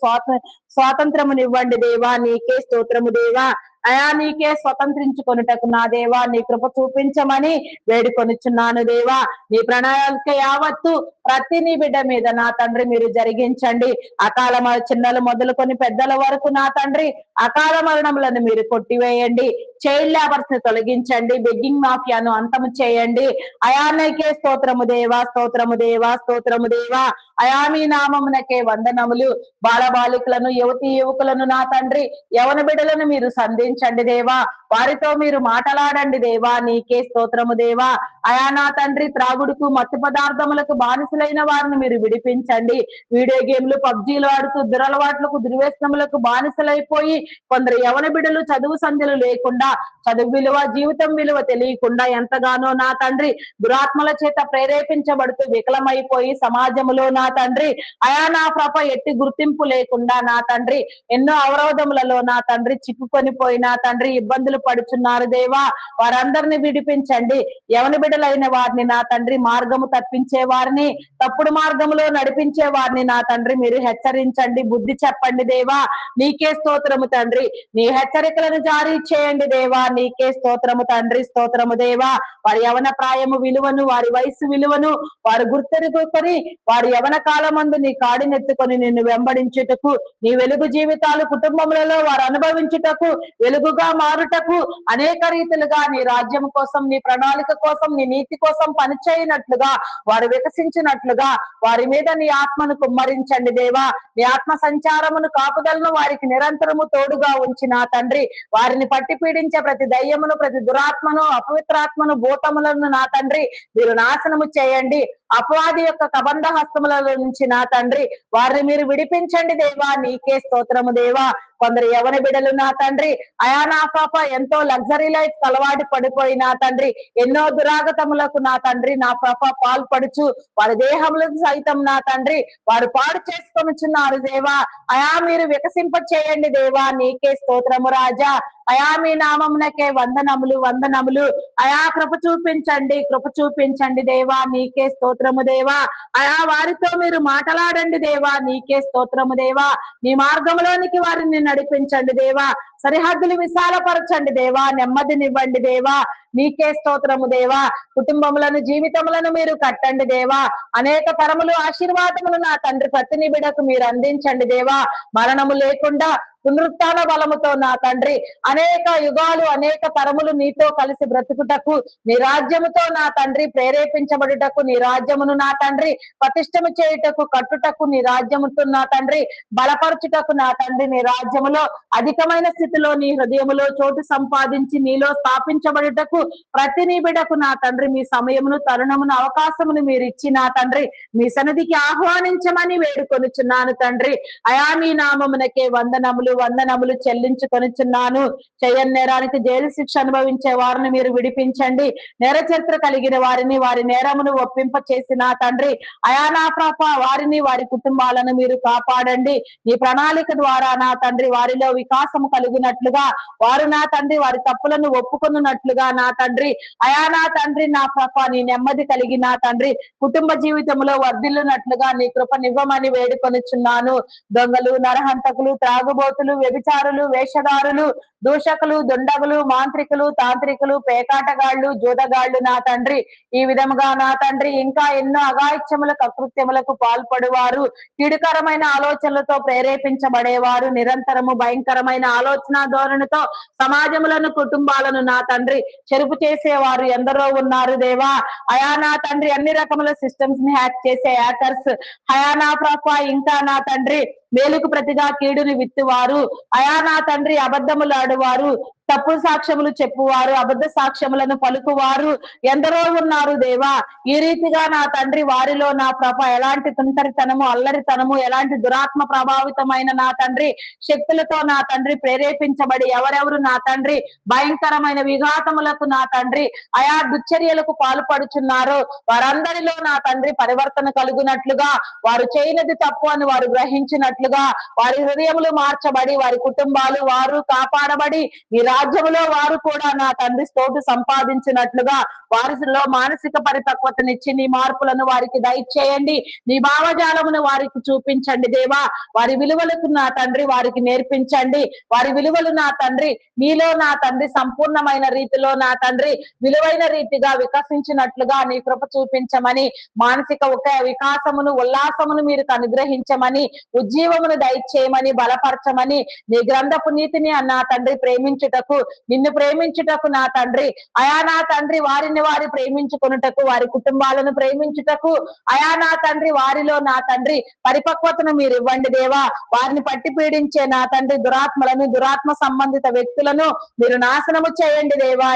స్వాతంత్రమునివ్వండి దేవా. నీకే స్తోత్రము దేవా. అయా నీకే స్వతంత్రించుకొనుటకు నా దేవా నీ కృప చూపించమని వేడుకొనుచున్నాను దేవా. నీ ప్రణాళిక యావత్తు ప్రతి నీ బిడ్డ మీద నా తండ్రి మీరు జరిగించండి. అకాల చిన్నలు మొదలుకొని పెద్దల వరకు నా తండ్రి అకాల మరణములను మీరు కొట్టివేయండి. చైల్డ్ లేబర్స్ ని తొలగించండి. బెగ్గింగ్ మాఫియాను అంతము చేయండి. అయానకే స్తోత్రము దేవా, స్తోత్రము దేవా, స్తోత్రము దేవా. అయా మీ నామమునకే వందనములు. బాలబాలికలను యువతి యువకులను నా తండ్రి యవన బిడ్డలను మీరు సంధించండి దేవా. వారితో మీరు మాట్లాడండి దేవా. నీకే స్తోత్రము దేవా. అయా నా తండ్రి త్రాగుడుకు మత్తు పదార్థములకు బానిసలైన వారిని మీరు విడిపించండి. వీడియో గేమ్లు పబ్జీలు ఆడుతూ దురలవాట్లకు దుర్వ్యసనములకు బానిసలైపోయి కొందరు యవన బిడ్డలు చదువు సంధ్యలు లేకుండా, చదువు విలువ జీవితం విలువ తెలియకుండా ఎంతగానో నా తండ్రి దురాత్మల చేత ప్రేరేపించబడుతూ వికలమైపోయి సమాజములో నా తండ్రి అయా నా ప్రభ ఎట్టి గుర్తింపు లేకుండా నా తండ్రి ఎన్నో అవరోధములలో నా తండ్రి చిక్కుకొని పోయినా తండ్రి ఇబ్బందులు పడుచున్నారు దేవా. వారందరిని విడిపించండి. యవన బిడ్డలైన వారిని నా తండ్రి మార్గము తప్పించే వారిని, తప్పుడు మార్గములో నడిపించే వారిని నా తండ్రి మీరు హెచ్చరించండి, బుద్ధి చెప్పండి దేవా. నీకే స్తోత్రము తండ్రి. నీ హెచ్చరికలను జారీ చేయండి దేవా. నీకే స్తోత్రము తండ్రి, స్తోత్రము దేవా. వారి యవన ప్రాయము విలువను, వారి వయసు విలువను వారు గుర్తెరుగుకొని వారి యవన కాలమందు నీ కాడినెత్తుకొని నిన్ను వెంబడించుటకు, నీ వెలుగు జీవితాలు కుటుంబములలో వారు అనుభవించుటకు, వెలుగుగా మారుటకు అనేక రీతిలుగా నీ రాజ్యం కోసం, నీ ప్రణాళిక కోసం, నీ నీతి కోసం పనిచేయనట్లుగా వారు వికసించినట్లుగా వారి మీద నీ ఆత్మను కుమ్మరించండి దేవా. నీ ఆత్మ సంచారమును కాపుదలను వారికి నిరంతరము తోడుగా ఉంచిన తండ్రి వారిని పట్టి పీడించే ప్రతి దయ్యమును, ప్రతి దురాత్మను, అపవిత్రాత్మను, భూతములను నా తండ్రి మీరు నాశనము చేయండి. అపవాది యొక్క కబంధ హస్తముల నుంచి నా తండ్రి వారిని మీరు విడిపించండి దేవా. నీకే స్తోత్రము దేవా. కొందరు యవన బిడ్డలు నా తండ్రి అయా నా పాప ఎంతో లగ్జరీ లైఫ్ అలవాటు పడిపోయి నా తండ్రి ఎన్నో దురాగతములకు నా తండ్రి నా పాప పాల్పడుచు వారి దేహములకు సైతం నా తండ్రి వారు పాడు చేసుకొనుచున్నారు దేవా. అయా మీరు వికసింప చేయండి దేవా. నీకే స్తోత్రము రాజా. అయా మీ నామమునకే వందనములు, వందనములు. అయా కృప చూపించండి, కృప చూపించండి దేవా. నీకే స్తోత్రము దేవా. అయా వారితో మీరు మాట్లాడండి దేవా. నీకే స్తోత్రము దేవా. నీ మార్గంలోనికి వారిని నడిపించండి దేవా. సరిహద్దులు విశాలపరచండి దేవా. నెమ్మదినివ్వండి దేవా. నీకే స్తోత్రము దేవా. కుటుంబములను జీవితములను మీరు కట్టండి దేవా. అనేక తరములు ఆశీర్వాదములు నా తండ్రి ప్రతి నిబిడకు మీరు అందించండి దేవా. మరణము లేకుండా పునరుత్థాన బలముతో నా తండ్రి అనేక యుగాలు అనేక తరములు నీతో కలిసి బ్రతుకుటకు, నీ రాజ్యముతో నా తండ్రి ప్రేరేపించబడుటకు, నీ రాజ్యమును నా తండ్రి ప్రతిష్టము చేయుటకు, కట్టుటకు, నీ రాజ్యముతో నా తండ్రి బలపరచుటకు నా తండ్రి నీ రాజ్యములో అధికమైన స్థితిలో నీ హృదయములో చోటు సంపాదించి నీలో స్థాపించబడుటకు ప్రతి నీ బిడకు నా తండ్రి మీ సమయమును, తరుణమును, అవకాశమును మీరు ఇచ్చి నా తండ్రి మీ సన్నిధికి ఆహ్వానించమని వేడుకొనుచున్నాను తండ్రి. అయా మీ నామమునకే వందనములు, వందనములు చెల్లించుకొనుచున్నాను. చేయని నేరానికి జైలు శిక్ష అనుభవించే వారిని మీరు విడిపించండి. నేర చరిత్ర కలిగిన వారిని వారి నేరమును ఒప్పింప చేసిన తండ్రి అయా నా పాప వారిని వారి కుటుంబాలను మీరు కాపాడండి. నీ ప్రణాళిక ద్వారా నా తండ్రి వారిలో వికాసము కలిగినట్లుగా, వారు నా తండ్రి వారి తప్పులను ఒప్పుకొనున్నట్లుగా నా తండ్రి అయా నా తండ్రి నా పాప నీ నెమ్మది కలిగి నా తండ్రి కుటుంబ జీవితంలో వర్ధిల్లునట్లుగా నీ కృపనివ్వమని వేడుకొనుచున్నాను. దొంగలు, నరహంతకులు, త్రాగుబోతులు, వ్యభిచారులు, వేషధారులు, దూషకులు, దుండగులు, మాంత్రికులు, తాంత్రికులు, పేకాటగాళ్లు, జూదగాళ్లు నా తండ్రి ఈ విధముగా నా తండ్రి ఇంకా ఎన్నో అఘాయిత్యములకు, అకృత్యములకు పాల్పడువారు, కీడుకరమైన ఆలోచనలతో ప్రేరేపించబడేవారు, నిరంతరము భయంకరమైన ఆలోచన ధోరణితో సమాజములను, కుటుంబాలను నా తండ్రి చెరుపు చేసేవారు ఎందరో ఉన్నారు దేవా. అయా నా తండ్రి అన్ని రకముల సిస్టమ్స్ ని హ్యాక్ చేసే హ్యాకర్స్ అయా నా ప్రభ ఇంకా నా తండ్రి మేలుకు ప్రతిగా కీడుని విత్తువారు, అయా నా తండ్రి అబద్ధములు ఆడువారు, తప్పుడు సాక్ష్యములు చెప్పువారు, అబద్ధ సాక్ష్యములను పలుకువారు ఎందరో ఉన్నారు దేవా. ఈ రీతిగా నా తండ్రి వారిలో నా ప్రభ ఎలాంటి తుంటరితనము, అల్లరితనము, ఎలాంటి దురాత్మ ప్రభావితమైన నా తండ్రి శక్తులతో నా తండ్రి ప్రేరేపించబడి ఎవరెవరు నా తండ్రి భయంకరమైన విఘాతములకు నా తండ్రి అయా దుశ్చర్యలకు పాల్పడుచున్నారో వారందరిలో నా తండ్రి పరివర్తన కలుగునట్లుగా, వారు చేయనది తప్పు అని వారు గ్రహించినట్లుగా, వారి హృదయములు మార్చబడి వారి కుటుంబాలు వారు కాపాడబడి ఈ రాజ్యములో వారు కూడా నా తండ్రి స్తోటు సంపాదించినట్లుగా వారిలో మానసిక పరిపక్వతనిచ్చి నీ మార్పులను వారికి దయచేయండి. నీ భావజాలమును వారికి చూపించండి దేవా. వారి విలువలకు నా తండ్రి వారికి నేర్పించండి. వారి విలువలు నా తండ్రి మీలో నా తండ్రి సంపూర్ణమైన రీతిలో నా తండ్రి విలువైన రీతిగా వికసించినట్లుగా నీ కృప చూపించమని, మానసిక వికాసమును ఉల్లాసమును మీరు అనుగ్రహించమని, ఉజ్జీవమును దయచేయమని, బలపరచమని, నీ గ్రంథపు నీతిని నా తండ్రి ప్రేమించుటకు, నిన్ను ప్రేమించుటకు నా తండ్రి అయా నా తండ్రి వారిని వారి ప్రేమించుకొనుటకు, వారి కుటుంబాలను ప్రేమించుటకు అయా నా తండ్రి వారిలో నా తండ్రి పరిపక్వతను మీరు ఇవ్వండి దేవా. వారిని పట్టి పీడించే నా తండ్రి దురాత్మలను, దురాత్మ సంబంధిత వ్యక్తులను మీరు నాశనము చేయండి దేవా.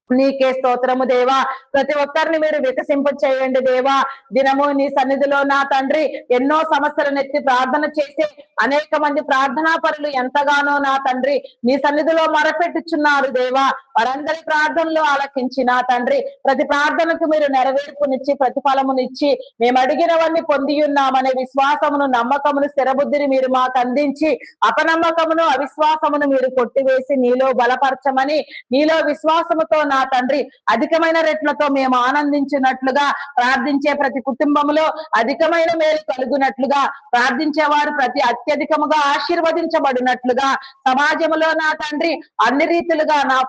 నీకే స్తోత్రము దేవా. ప్రతి ఒక్కరిని మీరు వికసింప చేయండి దేవా. దినము నీ సన్నిధిలో నా తండ్రి ఎన్నో సమస్యలను ఎత్తి ప్రార్థన చేసి అనేక మంది ప్రార్థనా పరులు ఎంతగానో నా తండ్రి నీ సన్నిధిలో మొరపెట్టుచున్నారు దేవా. వారందరి ప్రార్థనలు ఆలకించి నా తండ్రి ప్రతి ప్రార్థనకు మీరు నెరవేర్పునిచ్చి ప్రతిఫలమునిచ్చి మేము అడిగినవన్నీ పొంది ఉన్నామనే విశ్వాసమును, నమ్మకమును, స్థిరబుద్ధిని మీరు మాకు అందించి అపనమ్మకమును, అవిశ్వాసమును మీరు కొట్టివేసి నీలో బలపరచమని, నీలో విశ్వాసముతో నా తండ్రి అధికమైన రెట్లతో మేము ఆనందించినట్లుగా, ప్రార్థించే ప్రతి కుటుంబంలో అధికమైన మేలు కలుగునట్లుగా, ప్రార్థించే వారు ప్రతి అత్యధికముగా ఆశీర్వదించబడినట్లుగా, సమాజంలో నా తండ్రి అన్ని రీతిలుగా నా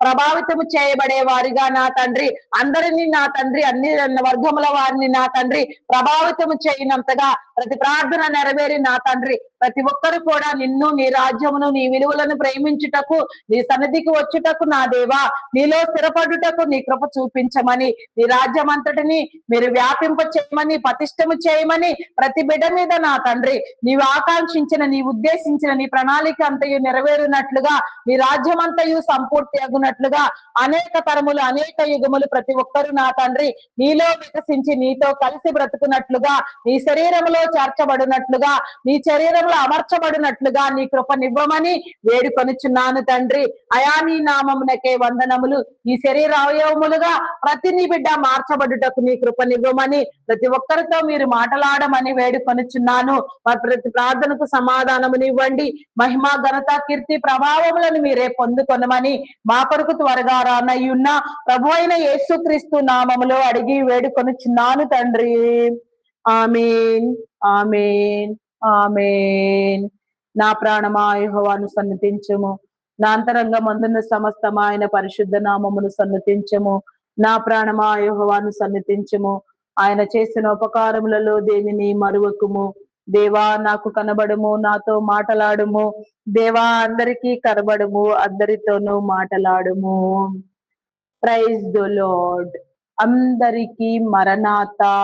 ప్రభావితము చేయబడే వారిగా నా తండ్రి అందరినీ నా తండ్రి అన్ని వర్గముల వారిని నా తండ్రి ప్రభావితము చేయనంతగా ప్రతి ప్రార్థన నెరవేరి నా తండ్రి ప్రతి ఒక్కరు కూడా నిన్ను, నీ రాజ్యమును, నీ విలువలను ప్రేమించుటకు, నీ సన్నిధికి వచ్చుటకు నా దేవా నీలో స్థిరపడుటకు నీ కృప చూపించమని, నీ రాజ్యం అంతటిని మీరు వ్యాపింప చేయమని, పతిష్టము చేయమని, ప్రతి బిడ్డ మీద నా తండ్రి నీవు ఆకాంక్షించిన, నీ ఉద్దేశించిన నీ ప్రణాళిక అంతయు నెరవేరునట్లుగా, నీ రాజ్యం అంతయు సంపూర్తి అగునట్లుగా, అనేక తరములు, అనేక యుగములు ప్రతి ఒక్కరు నా తండ్రి నీలో వికసించి నీతో కలిసి బ్రతుకున్నట్లుగా, నీ శరీరంలో చేర్చబడినట్లుగా, నీ శరీరంలో అమర్చబడినట్లుగా నీ కృపనివ్వమని వేడుకొనుచున్నాను తండ్రి. అయా నీ నామమునకే వందనములు. ఈ శరీర అవయవములుగా ప్రతి నీ బిడ్డ మార్చబడుటకు నీ కృపనివ్వమని, ప్రతి ఒక్కరితో మీరు మాట్లాడమని వేడుకొనుచున్నాను. ప్రతి ప్రార్థనకు సమాధానమునివ్వండి. మహిమ, ఘనత, కీర్తి, ప్రభావములను మీరే పొందుకొనమని మా కొరకు త్వరగా రానయ్యున్న ప్రభు అయిన యేసుక్రీస్తు నామములో అడిగి వేడుకొనుచున్నాను తండ్రి. ఆమేన్, ఆమేన్, ఆమేన్. నా ప్రాణమా యెహోవాను సన్నిధించుము, నా అంతరంగమందున్న సమస్తమా ఆయన పరిశుద్ధ నామమును సన్నిధించుము. నా ప్రాణమా యెహోవాను సన్నిధించుము, ఆయన చేసిన ఉపకారములలో దేనిని మరువకుము. దేవా నాకు కనబడుము, నాతో మాటలాడుము. దేవా అందరికీ కనబడుము, అందరితోనూ మాటలాడుము. Praise the lord. అందరికీ మరణాతా.